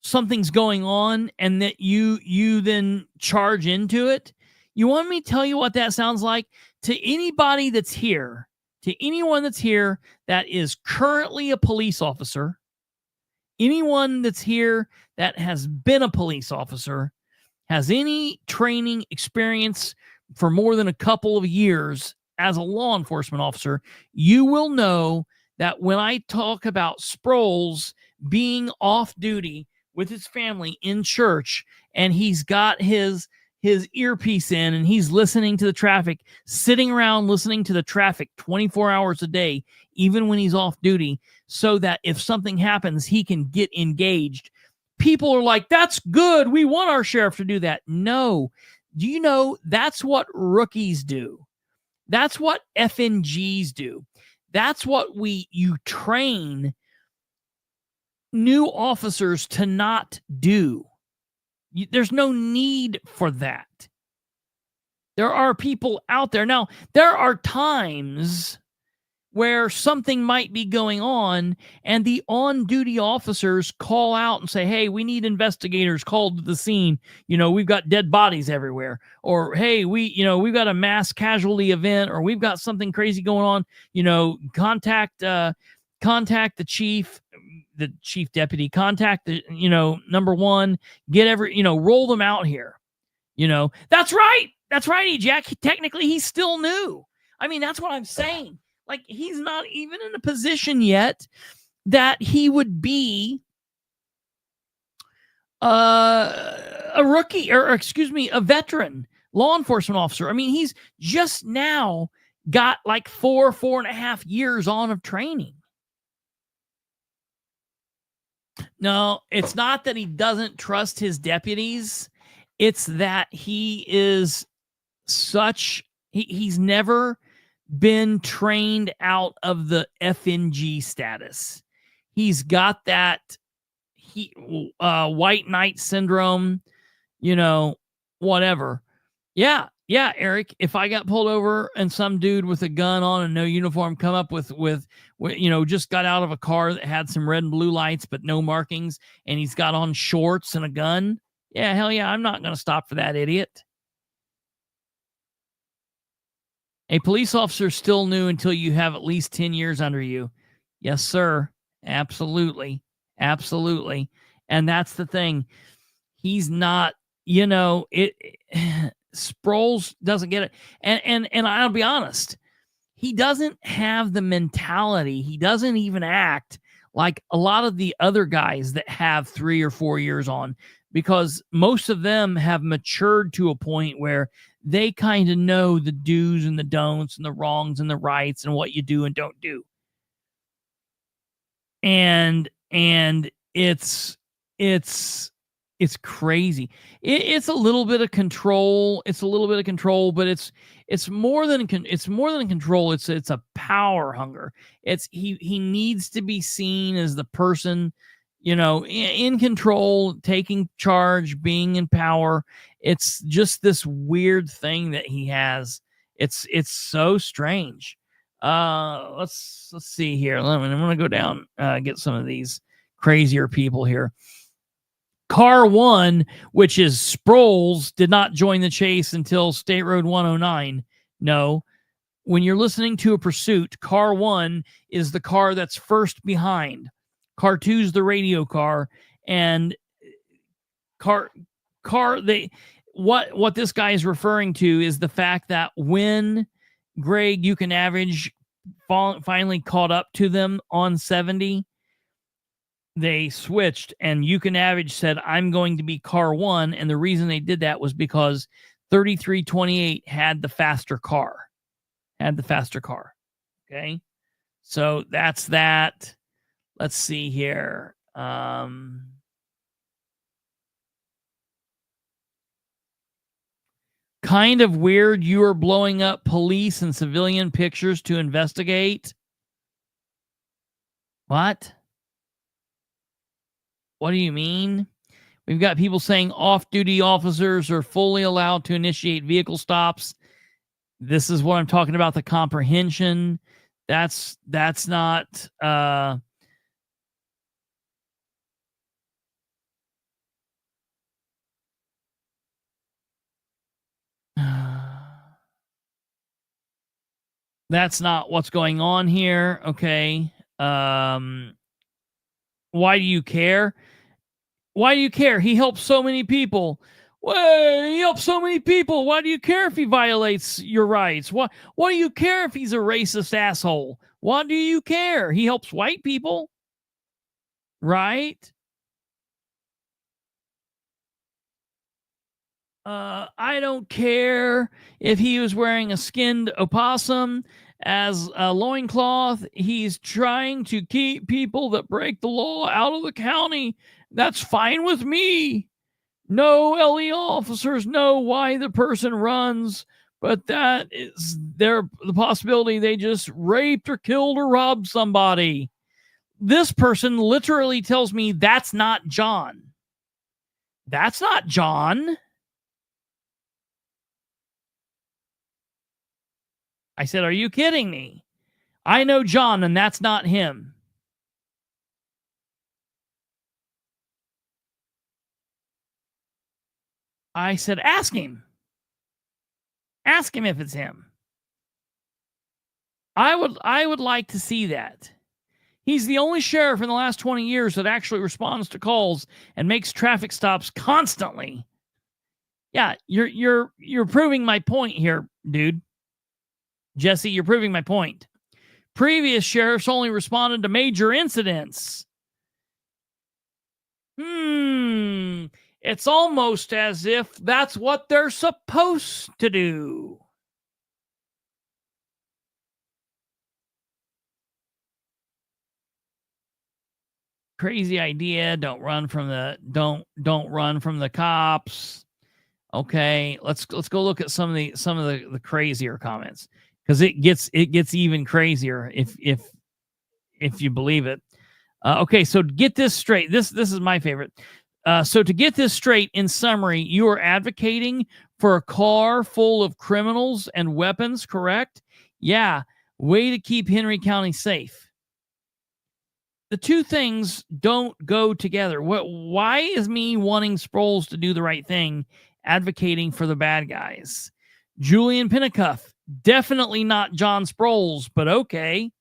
something's going on and that you then charge into it, you want me to tell you what that sounds like? To anybody that's here, to anyone that's here that is currently a police officer, anyone that's here that has been a police officer, has any training experience for more than a couple of years as a law enforcement officer, you will know that when I talk about Sproles being off duty with his family in church and he's got his earpiece in and he's listening to the traffic, sitting around listening to the traffic 24 hours a day, even when he's off duty, so that if something happens, he can get engaged. People are like, that's good. We want our sheriff to do that. No. Do you know that's what rookies do? That's what FNGs do. That's what you train new officers to not do. There's no need for that. There are people out there. Now, there are times where something might be going on and the on-duty officers call out and say, hey, we need investigators called to the scene. We've got dead bodies everywhere. Or, hey, we've got a mass casualty event, or we've got something crazy going on. Contact the chief, the chief deputy, contact the, number one, roll them out here. That's right. That's right, Jack. Technically, he's still new. I mean, that's what I'm saying. Like, he's not even in a position yet that he would be a rookie, or a veteran law enforcement officer. I mean, he's just now got like 4.5 years on of training. No, it's not that he doesn't trust his deputies. It's that he is he's never been trained out of the FNG status. He's got that white knight syndrome, whatever. Yeah, Eric, if I got pulled over and some dude with a gun on and no uniform come up with just got out of a car that had some red and blue lights but no markings, and he's got on shorts and a gun, yeah, hell yeah, I'm not going to stop for that idiot. A police officer is still new until you have at least 10 years under you. Yes, sir. Absolutely. Absolutely. And that's the thing. He's not, Sproles doesn't get it. And I'll be honest, he doesn't have the mentality. He doesn't even act like a lot of the other guys that have 3 or 4 years on, because most of them have matured to a point where they kind of know the do's and the don'ts and the wrongs and the rights and what you do and don't do. And it's crazy. It's a little bit of control. It's a little bit of control, but it's more than control. It's a power hunger. He needs to be seen as the person, in control, taking charge, being in power. It's just this weird thing that he has. It's so strange. Let's see here. I'm going to go down, get some of these crazier people here. Car 1, which is Sproles, did not join the chase until State Road 109. No, when you're listening to a pursuit, Car 1 is the car that's first behind. Car 2 is the radio car, and what this guy is referring to is the fact that when Greg Yukonavage finally caught up to them on 70, they switched, and Yukonavage said, I'm going to be car 1. And the reason they did that was because 3328 had the faster car. Okay. So that's that. Let's see here. Kind of weird. You are blowing up police and civilian pictures to investigate. What? What do you mean? We've got people saying off-duty officers are fully allowed to initiate vehicle stops. This is what I'm talking about, the comprehension. That's not... That's not what's going on here, okay? Why do you care? Why do you care? He helps so many people. Well, he helps so many people. Why do you care if he violates your rights? Why do you care if he's a racist asshole? Why do you care? He helps white people, right? I don't care if he was wearing a skinned opossum as a loincloth. He's trying to keep people that break the law out of the county. That's fine with me. No LE officers know why the person runs, but that is the possibility they just raped or killed or robbed somebody. This person literally tells me that's not John. That's not John. I said, are you kidding me? I know John, and that's not him. I said, ask him. Ask him if it's him. I would like to see that. He's the only sheriff in the last 20 years that actually responds to calls and makes traffic stops constantly. Yeah, you're proving my point here, dude. Jesse, you're proving my point. Previous sheriffs only responded to major incidents. It's almost as if that's what they're supposed to do. Crazy idea. Don't run from the cops. Okay, let's go look at some of the crazier comments, because it gets even crazier if you believe it. Okay, so to get this straight, this is my favorite. So to get this straight, in summary, you are advocating for a car full of criminals and weapons, correct? Yeah, way to keep Henry County safe. The two things don't go together. Why is me wanting Sproles to do the right thing advocating for the bad guys? Julian Pinnicuff, definitely not John Sproles, but okay.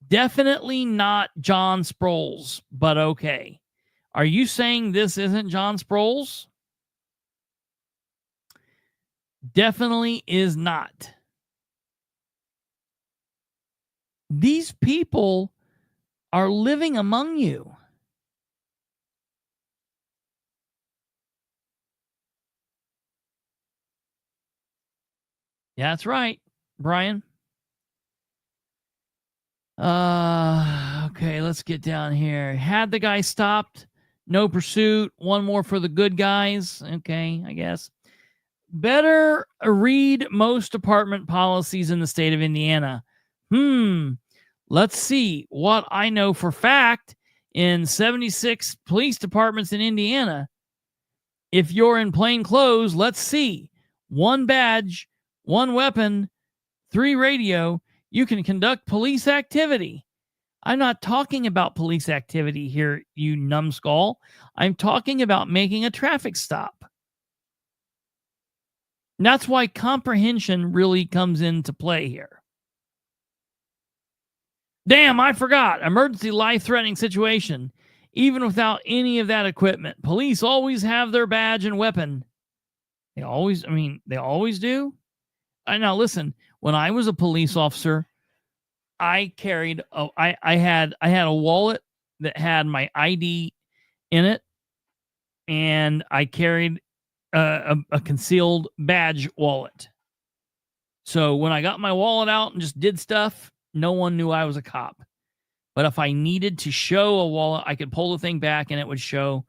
Definitely not John Sproles, but okay. Are you saying this isn't John Sproles? Definitely is not. These people are living among you. Yeah, that's right, Brian. Okay, let's get down here. Had the guy stopped, no pursuit, one more for the good guys. Okay, I guess. Better read most department policies in the state of Indiana. Let's see what I know for fact in 76 police departments in Indiana. If you're in plain clothes, let's see. 1 badge, 1 weapon, 3 radio, you can conduct police activity. I'm not talking about police activity here, you numbskull. I'm talking about making a traffic stop. And that's why comprehension really comes into play here. Damn, I forgot. Emergency life-threatening situation. Even without any of that equipment, police always have their badge and weapon. They always do. Now listen, when I was a police officer, I carried I had a wallet that had my ID in it, and I carried a concealed badge wallet. So when I got my wallet out and just did stuff, no one knew I was a cop. But if I needed to show a wallet, I could pull the thing back and it would show,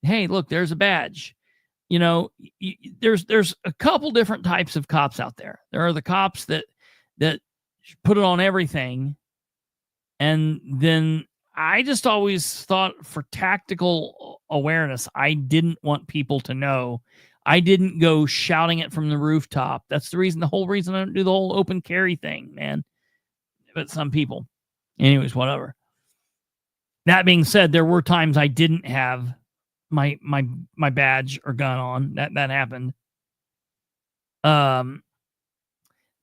hey, look, there's a badge. You know, there's a couple different types of cops out there. There are the cops that put it on everything. And then I just always thought, for tactical awareness, I didn't want people to know. I didn't go shouting it from the rooftop. That's the whole reason I don't do the whole open carry thing, man. But some people. Anyways, whatever. That being said, there were times I didn't have my badge or gun on. That happened.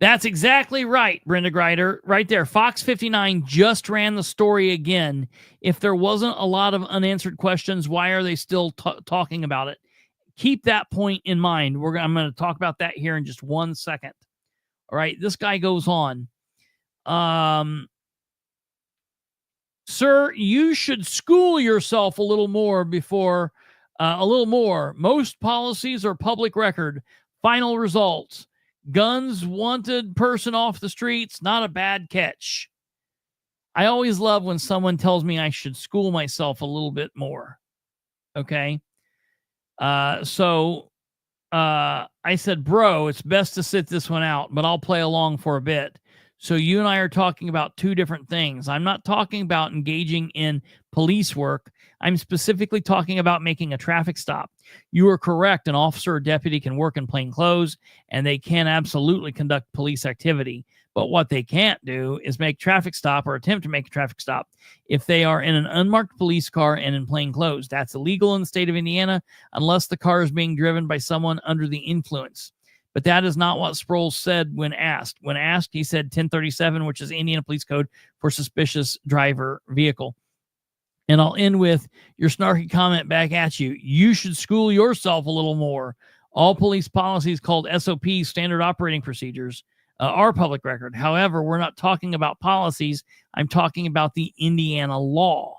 That's exactly right, Brenda Greider. Right there. Fox 59 just ran the story again. If there wasn't a lot of unanswered questions, why are they still talking about it? Keep that point in mind. I'm going to talk about that here in just 1 second. All right. This guy goes on. Sir, you should school yourself a little more before, Most policies are public record. Final results. Guns wanted person off the streets, not a bad catch. I always love when someone tells me I should school myself a little bit more. Okay. So I said, bro, it's best to sit this one out, but I'll play along for a bit. So you and I are talking about two different things. I'm not talking about engaging in police work. I'm specifically talking about making a traffic stop. You are correct. An officer or deputy can work in plain clothes, and they can absolutely conduct police activity. But what they can't do is make traffic stop or attempt to make a traffic stop if they are in an unmarked police car and in plain clothes. That's illegal in the state of Indiana unless the car is being driven by someone under the influence. But that is not what Sproles said when asked. When asked, he said 1037, which is Indiana Police Code for suspicious driver vehicle. And I'll end with your snarky comment back at you. You should school yourself a little more. All police policies called SOPs, standard operating procedures, are public record. However, we're not talking about policies. I'm talking about the Indiana law.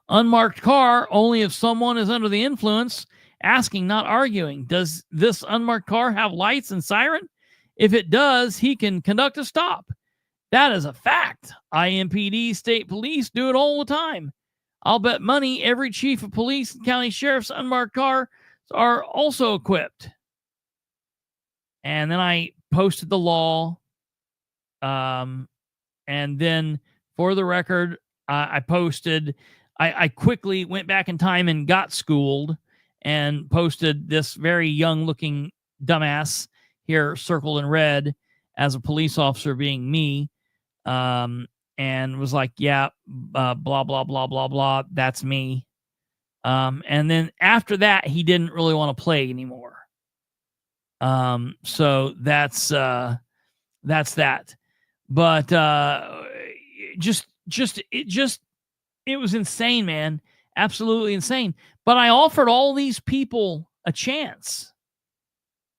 Unmarked car, only if someone is under the influence. Asking, not arguing. Does this unmarked car have lights and siren? If it does, he can conduct a stop. That is a fact. IMPD, state police do it all the time. I'll bet money every chief of police and county sheriff's unmarked cars are also equipped. And then I posted the law. And then for the record, I quickly went back in time and got schooled and posted this very young looking dumbass here circled in red as a police officer being me. And was like, yeah, blah, blah, blah, blah, blah. That's me. And then after that, he didn't really want to play anymore. So that's that. But it was insane, man. Absolutely insane. But I offered all these people a chance.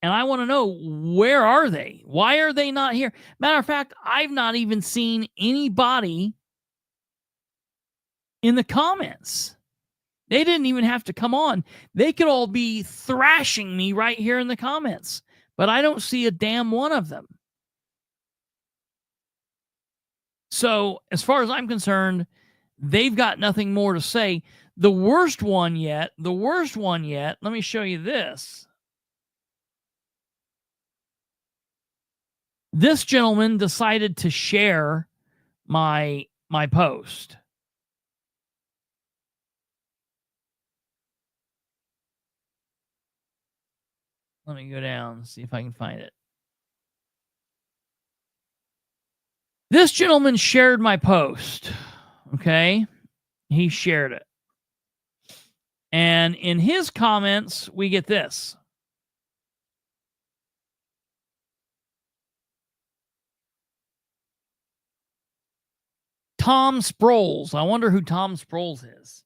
And I want to know, where are they? Why are they not here? Matter of fact, I've not even seen anybody in the comments. They didn't even have to come on. They could all be thrashing me right here in the comments. But I don't see a damn one of them. So, as far as I'm concerned, they've got nothing more to say. The worst one yet, let me show you this. This gentleman decided to share my post. Let me go down and see if I can find it. This gentleman shared my post. Okay? He shared it. And in his comments, we get this. Tom Sproles. I wonder who Tom Sproles is.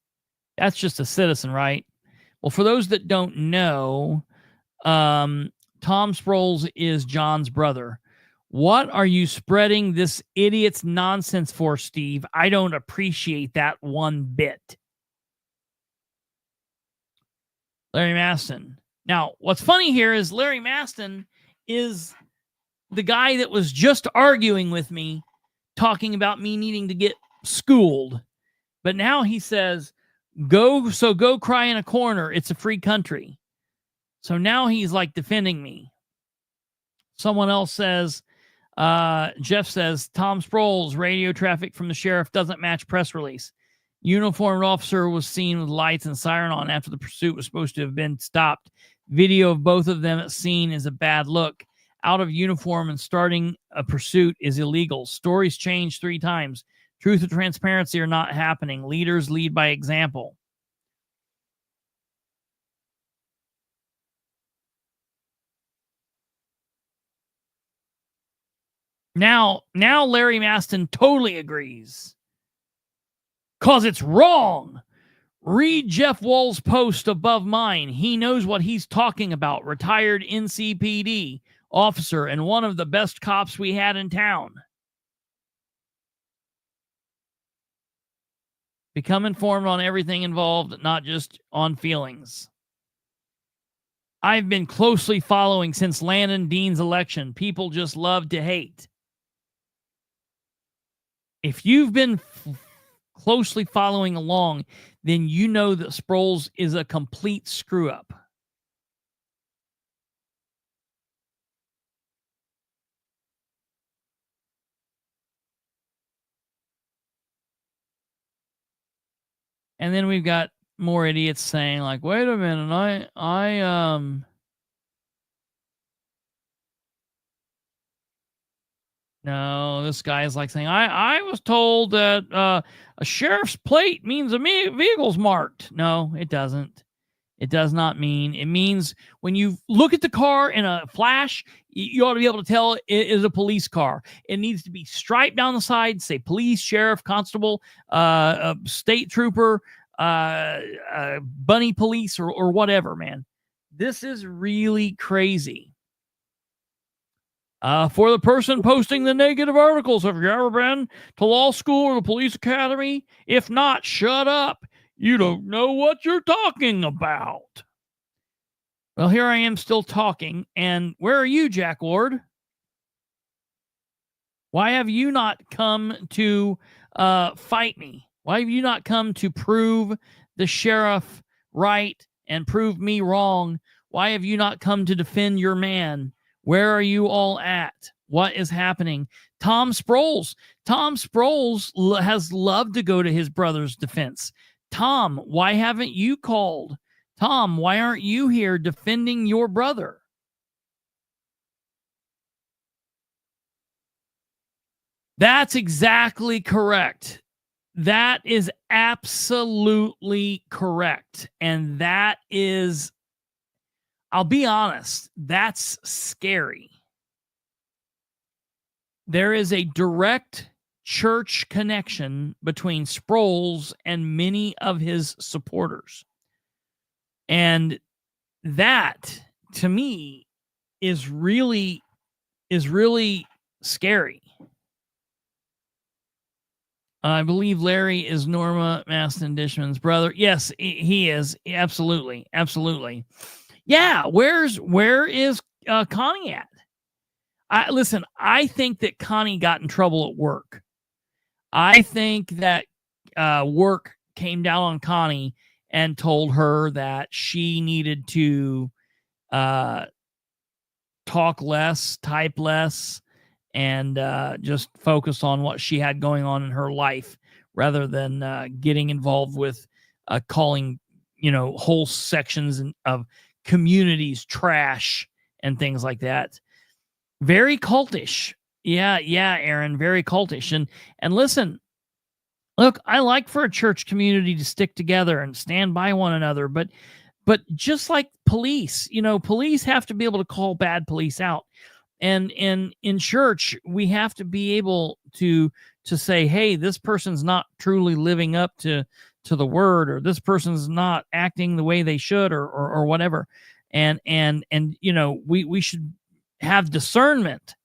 That's just a citizen, right? Well, for those that don't know, Tom Sproles is John's brother. What are you spreading this idiot's nonsense for, Steve? I don't appreciate that one bit. Larry Maston. Now, what's funny here is Larry Maston is the guy that was just arguing with me, talking about me needing to get schooled. But now he says, go cry in a corner. It's a free country. So now he's like defending me. Someone else says, Jeff says, Tom Sproles, radio traffic from the sheriff doesn't match press release. Uniformed officer was seen with lights and siren on after the pursuit was supposed to have been stopped. Video of both of them at scene is a bad look. Out of uniform and starting a pursuit is illegal. Stories changed 3 times. Truth and transparency are not happening. Leaders lead by example. Now Larry Maston totally agrees. Because it's wrong. Read Jeff Wall's post above mine. He knows what he's talking about. Retired NCPD officer and one of the best cops we had in town. Become informed on everything involved, not just on feelings. I've been closely following since Landon Dean's election. People just love to hate. If you've been closely following along, then you know that Sproles is a complete screw-up. And then we've got more idiots saying, like, wait a minute, no, this guy is like saying, I was told that a sheriff's plate means a vehicle's marked. No, it doesn't. It does not mean. It means when you look at the car in a flash, you ought to be able to tell it is a police car. It needs to be striped down the side, say police, sheriff, constable, state trooper, bunny police, or whatever, man. This is really crazy. For the person posting the negative articles, have you ever been to law school or the police academy? If not, shut up. You don't know what you're talking about. Well, here I am still talking. And where are you, Jack Ward? Why have you not come to fight me? Why have you not come to prove the sheriff right and prove me wrong? Why have you not come to defend your man? Where are you all at? What is happening? Tom Sproles. Tom Sproles has loved to go to his brother's defense. Tom, why haven't you called? Tom, why aren't you here defending your brother? That's exactly correct. That is absolutely correct. And that is, I'll be honest, that's scary. There is a direct church connection between Sproles and many of his supporters. And that, to me, is really scary. I believe Larry is Norma Maston Dishman's brother. Yes, he is. Absolutely. Absolutely. Yeah. Where is Connie at? Listen, I think that Connie got in trouble at work. I think that work came down on Connie and told her that she needed to talk less, type less, and just focus on what she had going on in her life rather than getting involved with calling, whole sections of communities trash and things like that. Very cultish. Yeah, Aaron, very cultish. And listen, look, I like for a church community to stick together and stand by one another, but just like police, police have to be able to call bad police out. And in church, we have to be able to say, hey, this person's not truly living up to the word, or this person's not acting the way they should, or whatever. And we should have discernment.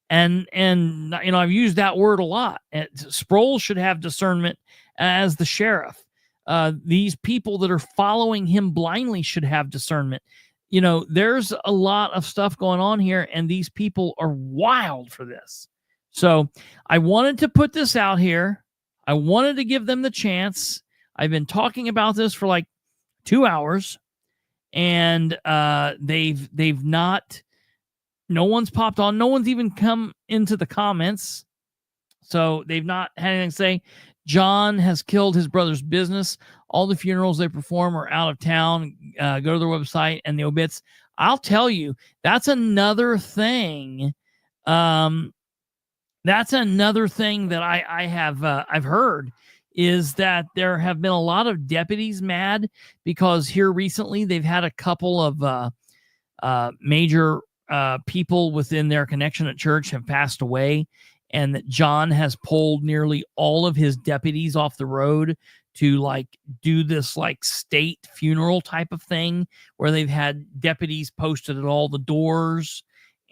And I've used that word a lot. Sproles should have discernment as the sheriff. These people that are following him blindly should have discernment. There's a lot of stuff going on here, and these people are wild for this. So I wanted to put this out here. I wanted to give them the chance. I've been talking about this for like 2 hours, and they've not. No one's popped on. No one's even come into the comments. So they've not had anything to say. John has killed his brother's business. All the funerals they perform are out of town. Go to their website and the obits. I'll tell you, that's another thing. That's another thing that I've heard, is that there have been a lot of deputies mad because here recently they've had a couple of major people within their connection at church have passed away, and that John has pulled nearly all of his deputies off the road to do this state funeral type of thing, where they've had deputies posted at all the doors,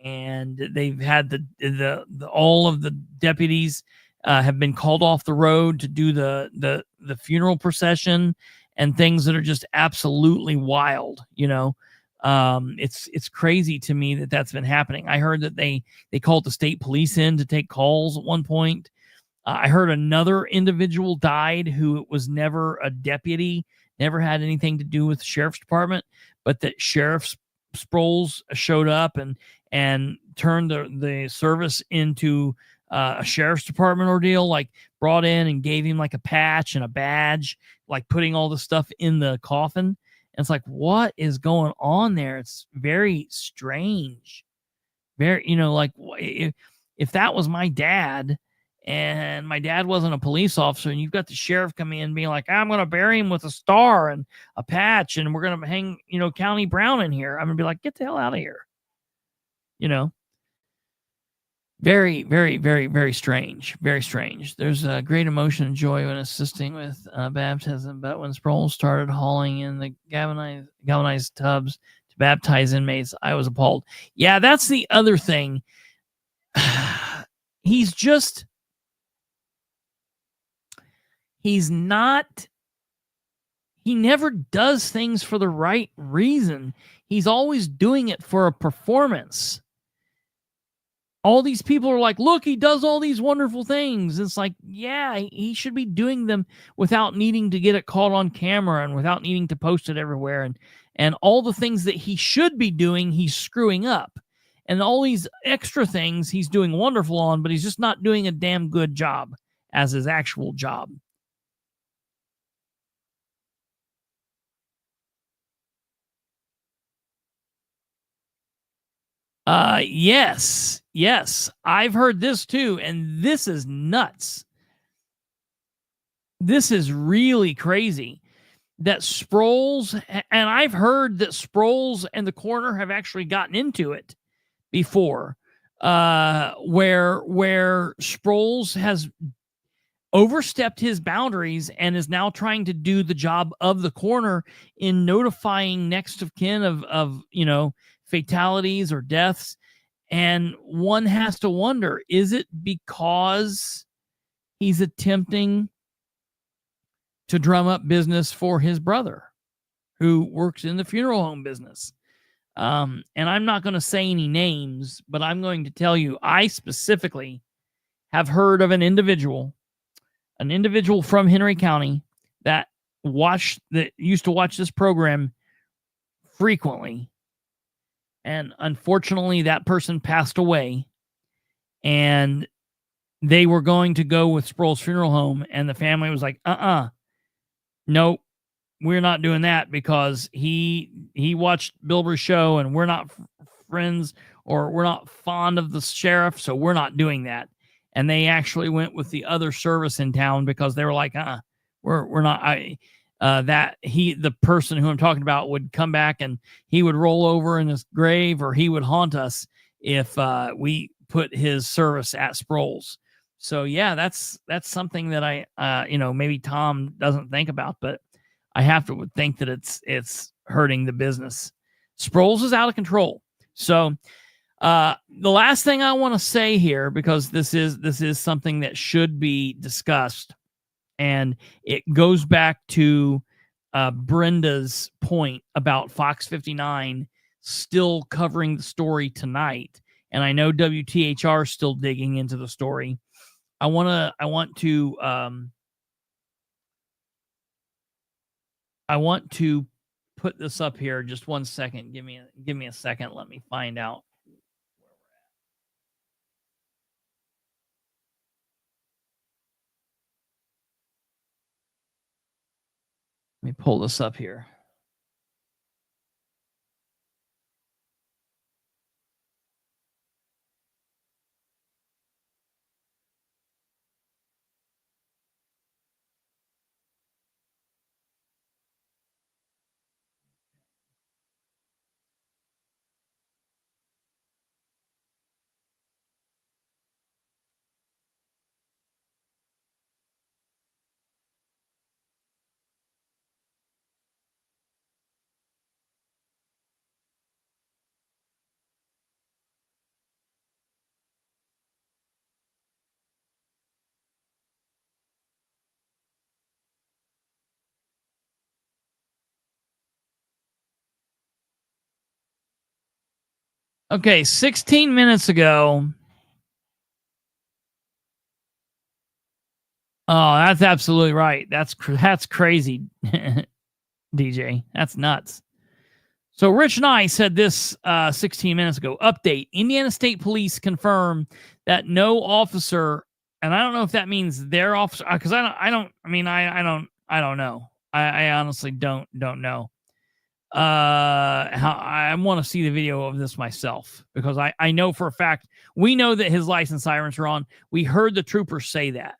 and they've had the all of the deputies have been called off the road to do the funeral procession and things that are just absolutely wild. It's crazy to me that that's been happening. I heard that they called the state police in to take calls at one point. I heard another individual died who was never a deputy, never had anything to do with the sheriff's department, but that Sheriff Sproles showed up and turned the service into a sheriff's department ordeal, brought in and gave him a patch and a badge, putting all the stuff in the coffin. And it's what is going on there? It's very strange. Very, if that was my dad and my dad wasn't a police officer, and you've got the sheriff coming in and being like, I'm going to bury him with a star and a patch, and we're going to hang, County Brown in here, I'm going to be like, get the hell out of here. Very, very, very, very strange. Very strange. There's a great emotion and joy when assisting with baptism, but when Sproles started hauling in the galvanized tubs to baptize inmates, I was appalled. Yeah, that's the other thing. He never does things for the right reason. He's always doing it for a performance. all these people are like, look, he does all these wonderful things. It's like, yeah, he should be doing them without needing to get it caught on camera and without needing to post it everywhere. And all the things that he should be doing, he's screwing up. And all these extra things he's doing wonderful on, but he's just not doing a damn good job as his actual job. Yes, I've heard this too, and this is nuts. This is really crazy that Sproles, and I've heard that Sproles and the coroner have actually gotten into it before, where Sproles has overstepped his boundaries and is now trying to do the job of the coroner in notifying next of kin of fatalities or deaths. And one has to wonder, is it because he's attempting to drum up business for his brother who works in the funeral home business? And I'm not going to say any names, but I'm going to tell you, I specifically have heard of an individual from Henry County that used to watch this program frequently. And unfortunately, that person passed away, and they were going to go with Sproles Funeral Home, and the family was like, nope, we're not doing that because he watched Bilbrey show, and we're not friends, or we're not fond of the sheriff, so we're not doing that. And they actually went with the other service in town because they were like, we're not. The person who I'm talking about would come back and he would roll over in his grave, or he would haunt us if we put his service at Sproles. So yeah, that's something that I maybe Tom doesn't think about, but I have to think that it's hurting the business. Sproles is out of control. So the last thing I want to say here, because this is something that should be discussed, and it goes back to Brenda's point about Fox 59 still covering the story tonight. And I know WTHR is still digging into the story. I want to put this up here. Just 1 second. Give me a second. Let me find out. Let me pull this up here. Okay, 16 minutes ago. Oh, that's absolutely right. That's crazy, DJ. That's nuts. So Rich Nye said this 16 minutes ago. Update: Indiana State Police confirm that no officer, and I don't know if that means their officer, because I don't know. I honestly don't know. How I want to see the video of this myself, because I know for a fact, we know that his license sirens are on. We heard the troopers say that.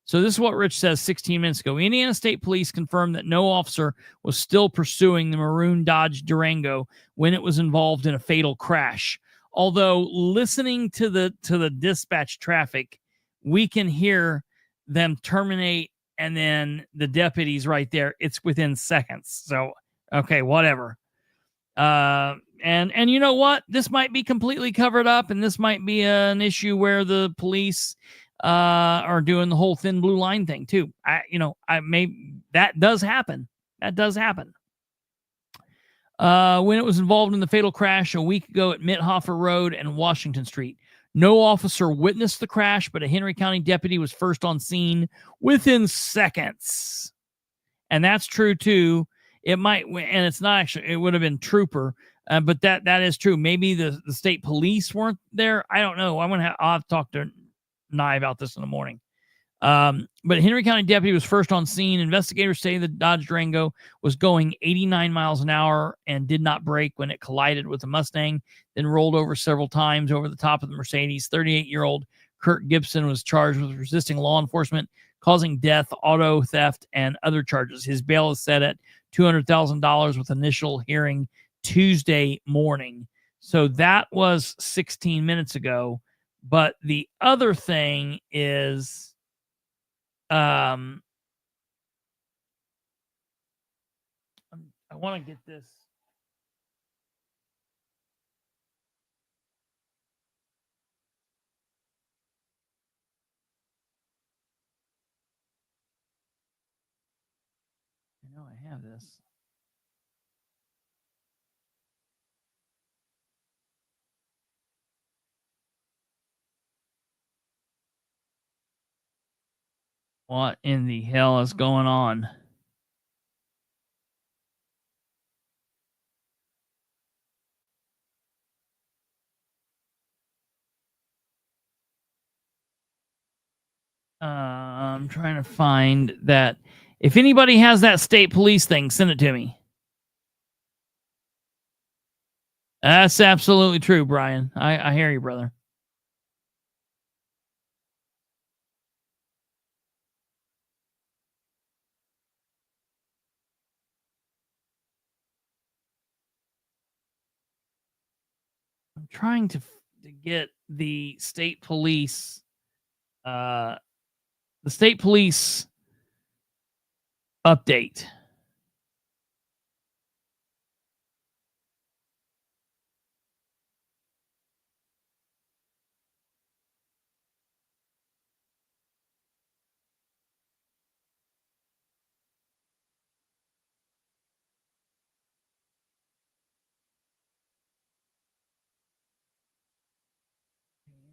So this is what Rich says 16 minutes ago. Indiana State Police confirmed that no officer was still pursuing the maroon Dodge Durango when it was involved in a fatal crash. Although listening to the dispatch traffic, we can hear them terminate, and then the deputies right there. It's within seconds. So okay, whatever. And you know what? This might be completely covered up, and this might be an issue where the police are doing the whole thin blue line thing too. That does happen. That does happen. When it was involved in the fatal crash a week ago at Mithofer Road and Washington Street, No officer witnessed the crash, but a Henry County deputy was first on scene within seconds. And that's true too. It might, and it's not actually, it would have been trooper, but that is true. Maybe the state police weren't there. I don't know. I'll have to talk to Nye about this in the morning. But Henry County deputy was first on scene. Investigators say the Dodge Durango was going 89 miles an hour and did not brake when it collided with a Mustang, then rolled over several times over the top of the Mercedes. 38-year-old Kurt Gibson was charged with resisting law enforcement, causing death, auto theft, and other charges. His bail is set at $200,000 with initial hearing Tuesday morning. So that was 16 minutes ago. But the other thing is, I want to get this. I know I have this. What in the hell is going on? I'm trying to find that. If anybody has that state police thing, send it to me. That's absolutely true, Brian. I hear you, brother. I'm trying to get the state police update.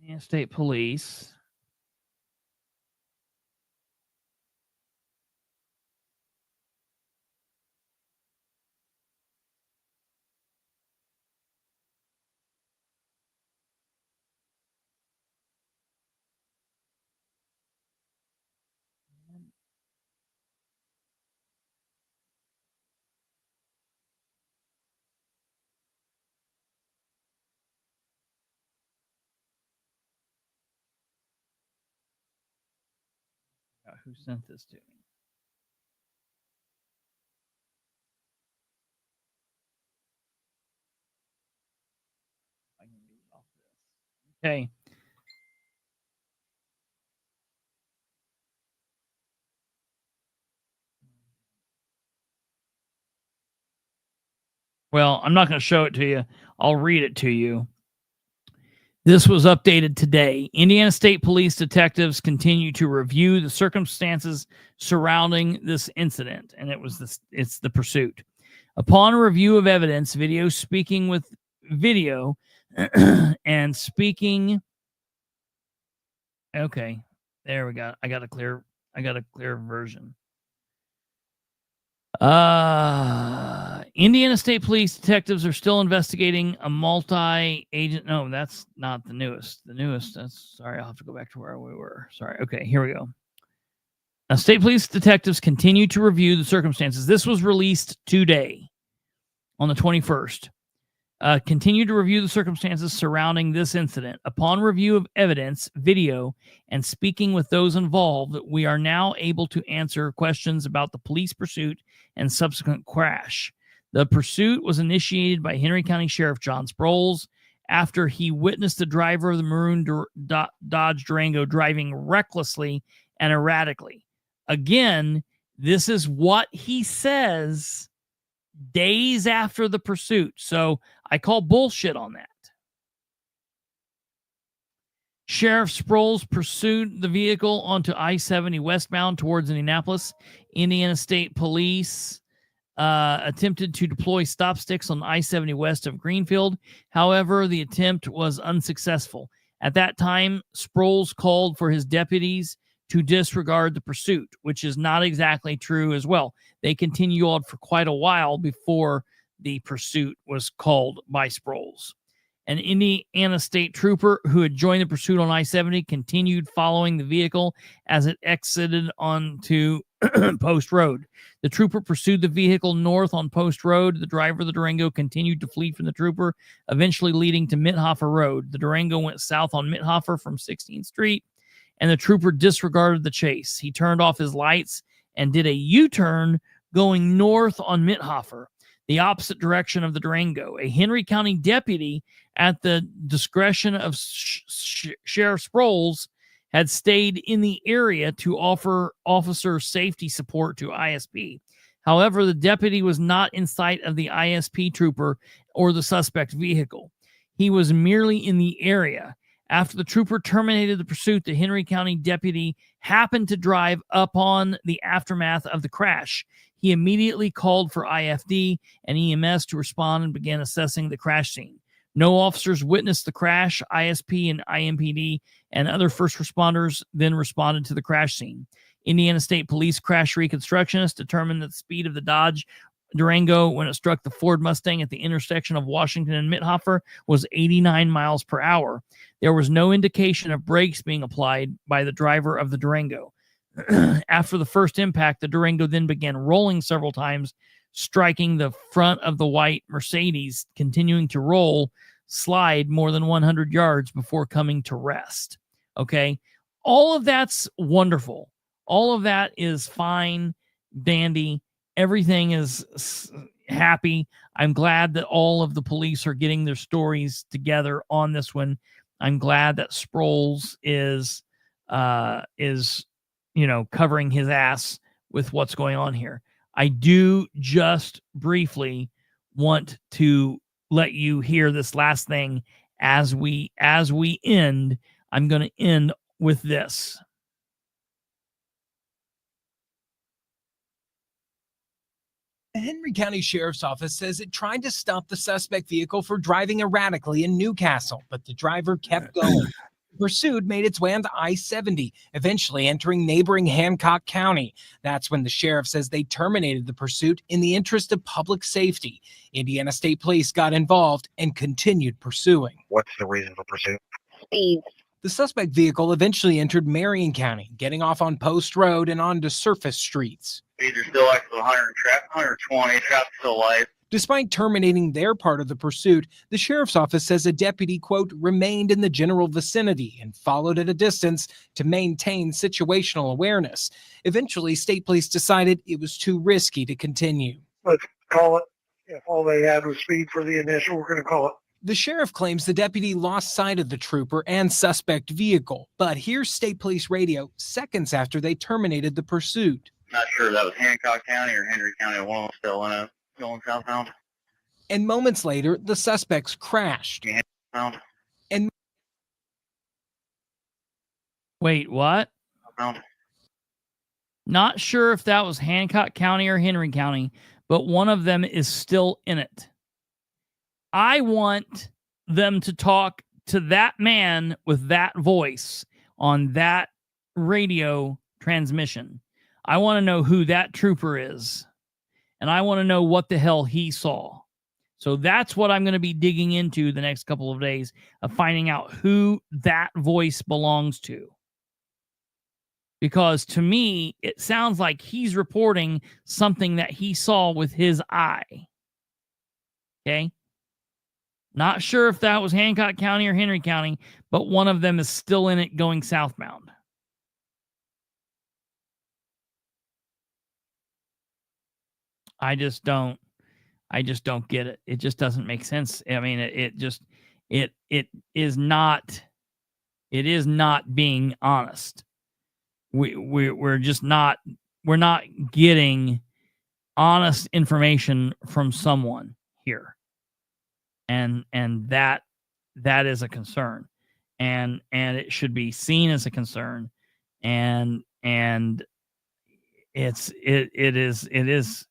Indiana State Police. Who sent this to me? Okay. Well, I'm not going to show it to you. I'll read it to you. This was updated today. Indiana State Police detectives continue to review the circumstances surrounding this incident, and it's the pursuit. Upon review of evidence, video and speaking. Okay, there we go. I got a clear version. Indiana State Police detectives are still investigating a multi-agent. No, that's not the newest. The newest. Sorry, I'll have to go back to where we were. Sorry. Okay, here we go. Now, state police detectives continue to review the circumstances. This was released today on the 21st. Continue to review the circumstances surrounding this incident. Upon review of evidence, video, and speaking with those involved, we are now able to answer questions about the police pursuit and subsequent crash. The pursuit was initiated by Henry County Sheriff John Sproles after he witnessed the driver of the maroon Dodge Durango driving recklessly and erratically. Again, this is what he says days after the pursuit. So I call bullshit on that. Sheriff Sproles pursued the vehicle onto I-70 westbound towards Indianapolis. Indiana State Police attempted to deploy stop sticks on I-70 west of Greenfield. However, the attempt was unsuccessful. At that time, Sproles called for his deputies to disregard the pursuit, which is not exactly true as well. They continued on for quite a while before the pursuit was called by Sproles. An Indiana state trooper who had joined the pursuit on I-70 continued following the vehicle as it exited onto Post Road. The trooper pursued the vehicle north on Post Road. The driver of the Durango continued to flee from the trooper, eventually leading to Mithofer Road. The Durango went south on Mithofer from 16th Street, and the trooper disregarded the chase. He turned off his lights and did a U-turn going north on Mithofer, the opposite direction of the Durango. A Henry County deputy, at the discretion of Sheriff Sproles, had stayed in the area to offer officer safety support to ISP. However, the deputy was not in sight of the ISP trooper or the suspect vehicle. He was merely in the area. After the trooper terminated the pursuit, the Henry County deputy happened to drive up on the aftermath of the crash. He immediately called for IFD and EMS to respond and began assessing the crash scene. No officers witnessed the crash. ISP and IMPD and other first responders then responded to the crash scene. Indiana State Police crash reconstructionists determined that the speed of the Dodge Durango when it struck the Ford Mustang at the intersection of Washington and Mithofer was 89 miles per hour. There was no indication of brakes being applied by the driver of the Durango. After the first impact, the Durango then began rolling several times, striking the front of the white Mercedes, continuing to slide more than 100 yards before coming to rest. Okay? All of that's wonderful. All of that is fine, dandy. Everything is happy. I'm glad that all of the police are getting their stories together on this one. I'm glad that Sproles is covering his ass with what's going on here. I do just briefly want to let you hear this last thing as we end. I'm going to end with this. The Henry County Sheriff's Office says it tried to stop the suspect vehicle for driving erratically in Newcastle, but the driver kept going. The pursuit made its way onto I-70, eventually entering neighboring Hancock County. That's when the sheriff says they terminated the pursuit in the interest of public safety. Indiana State Police got involved and continued pursuing. What's the reason for pursuit? Speed. The suspect vehicle eventually entered Marion County, getting off on Post Road and onto surface streets. Speeds are still like 120, traffic still light. Despite terminating their part of the pursuit, the sheriff's office says a deputy, quote, remained in the general vicinity and followed at a distance to maintain situational awareness. Eventually, state police decided it was too risky to continue. Let's call it. If all they had was speed for the initial, we're going to call it. The sheriff claims the deputy lost sight of the trooper and suspect vehicle, but here's state police radio seconds after they terminated the pursuit. Not sure if that was Hancock County or Henry County. One was still in a going southbound. And moments later, the suspects crashed. Southbound. And wait, what? Southbound. Not sure if that was Hancock County or Henry County, but one of them is still in it. I want them to talk to that man with that voice on that radio transmission. I want to know who that trooper is. And I want to know what the hell he saw. So that's what I'm going to be digging into the next couple of days, of finding out who that voice belongs to. Because to me, it sounds like he's reporting something that he saw with his eye. Okay? Not sure if that was Hancock County or Henry County, but one of them is still in it going southbound. I just don't get it. It just doesn't make sense. I mean, it is not being honest. We're not getting honest information from someone here. And that is a concern. And it should be seen as a concern. And it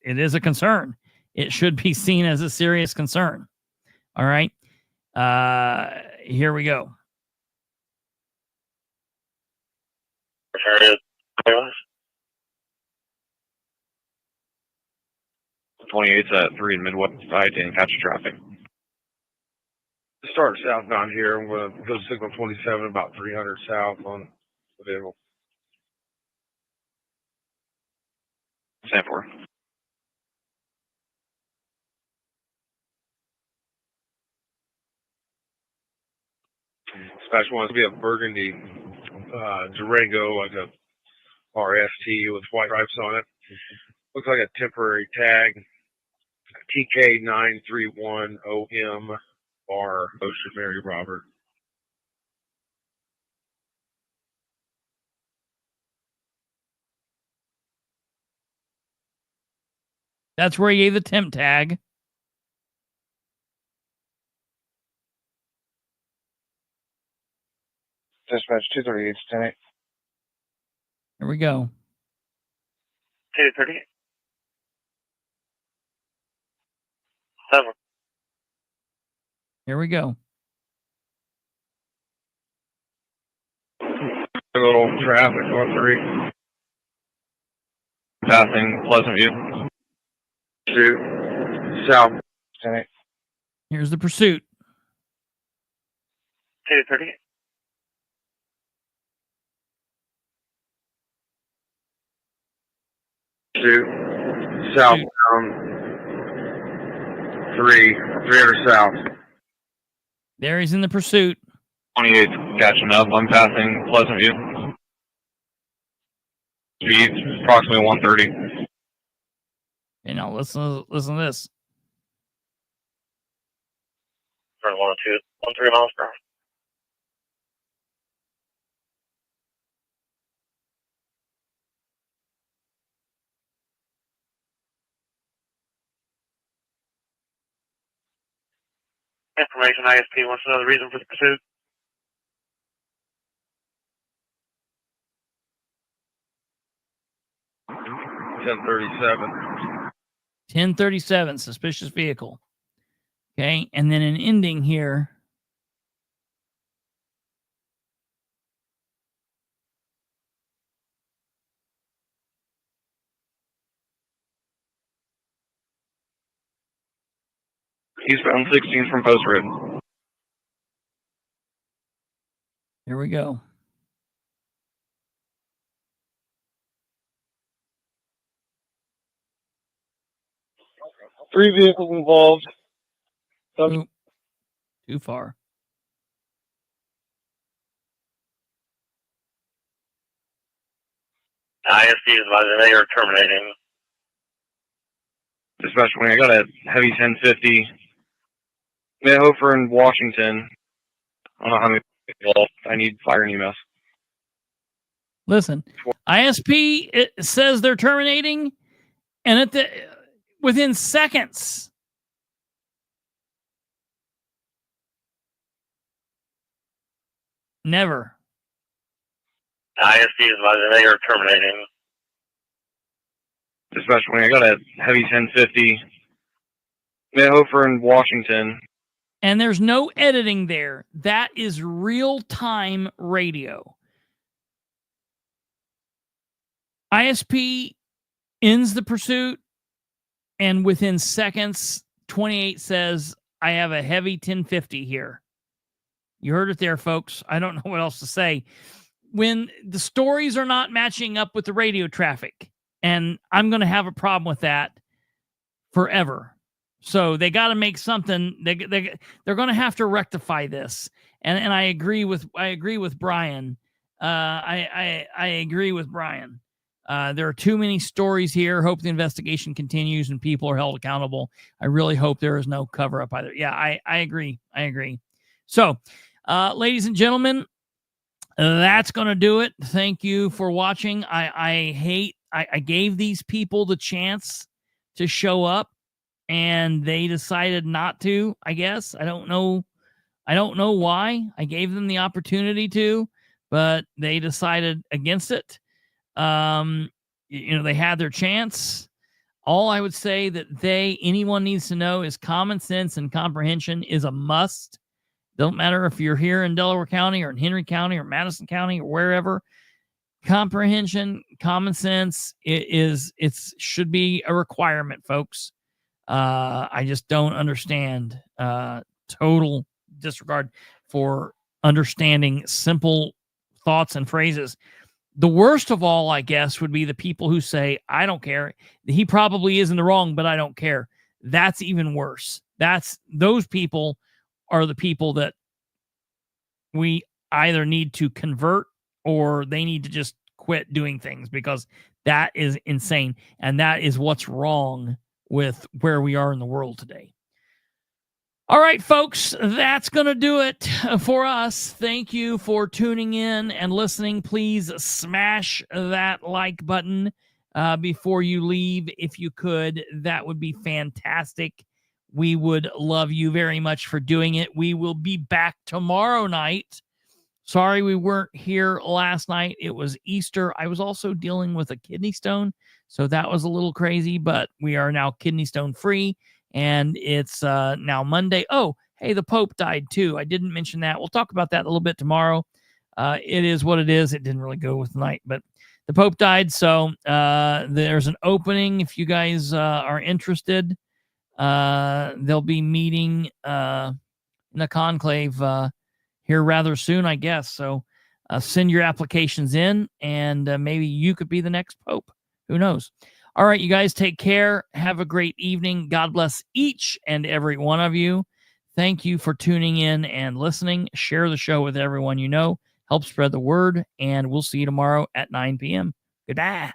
is a concern. It should be seen as a serious concern. All right. Here we go. area. 28's at 3 in Midwest I-10, catch traffic. Start southbound here. I'm going to go signal 27, about 300 south on the vehicle. Stand for. Dispatch wants to be a burgundy Durango, like a RST with white stripes on it. Looks like a temporary tag. TK931OM bar, Ocean Mary Robert. That's where he gave the temp tag. Dispatch 238 10. Here we go. 238. 7. Here we go. A little traffic on 3. Passing Pleasant View. Shoot. South. 10. Here's the pursuit. 238. Shoot. South. 300 south. There he's in the pursuit. 28's catching up. I'm passing Pleasant View. Speed approximately 130. You know, listen to this. Turn 102, 13 miles per hour. Information ISP wants to know the reason for the pursuit. .1037. 1037, suspicious vehicle. Okay, and then an ending here. Eastbound 16 from Post Road. Here we go. Three vehicles involved. Too far. ISP is advising they are terminating. Dispatch 20, I got a heavy 1050. Midhofer in Washington. I don't know how many people. I need fire and EMS. Listen, ISP, it says they're terminating, and within seconds. Never. ISP is advising they are terminating. Dispatch 20, I got a heavy 1050. Midhofer in Washington. And there's no editing there. That is real-time radio. ISP ends the pursuit, and within seconds, 28 says, I have a heavy 1050 here. You heard it there, folks. I don't know what else to say. When the stories are not matching up with the radio traffic, and I'm going to have a problem with that forever. So they got to make something. They're going to have to rectify this. And I agree with Brian. I agree with Brian. There are too many stories here. Hope the investigation continues and people are held accountable. I really hope there is no cover up either. Yeah, I agree. I agree. So, ladies and gentlemen, that's going to do it. Thank you for watching. I gave these people the chance to show up, and they decided not to, I guess. I don't know why. I gave them the opportunity to, but they decided against it. They had their chance. All I would say that anyone needs to know is common sense and comprehension is a must. Don't matter if you're here in Delaware County or in Henry County or Madison County or wherever. comprehension, common sense, it should be a requirement, folks. I just don't understand total disregard for understanding simple thoughts and phrases. The worst of all, I guess, would be the people who say, I don't care. He probably is in the wrong, but I don't care. That's even worse. Those people are the people that we either need to convert or they need to just quit doing things, because that is insane. And that is what's wrong with where we are in the world today. All right, folks, that's going to do it for us. Thank you for tuning in and listening. Please smash that like button before you leave. If you could, that would be fantastic. We would love you very much for doing it. We will be back tomorrow night. Sorry we weren't here last night. It was Easter. I was also dealing with a kidney stone, so that was a little crazy, but we are now kidney stone free. And it's now Monday. Oh, hey, the Pope died too. I didn't mention that. We'll talk about that a little bit tomorrow. It is what it is. It didn't really go with the night, but the Pope died. So there's an opening. If you guys are interested, they'll be meeting in the conclave here rather soon, I guess. So send your applications in, and maybe you could be the next Pope. Who knows? All right, you guys, take care. Have a great evening. God bless each and every one of you. Thank you for tuning in and listening. Share the show with everyone you know. Help spread the word, and we'll see you tomorrow at 9 p.m. Goodbye.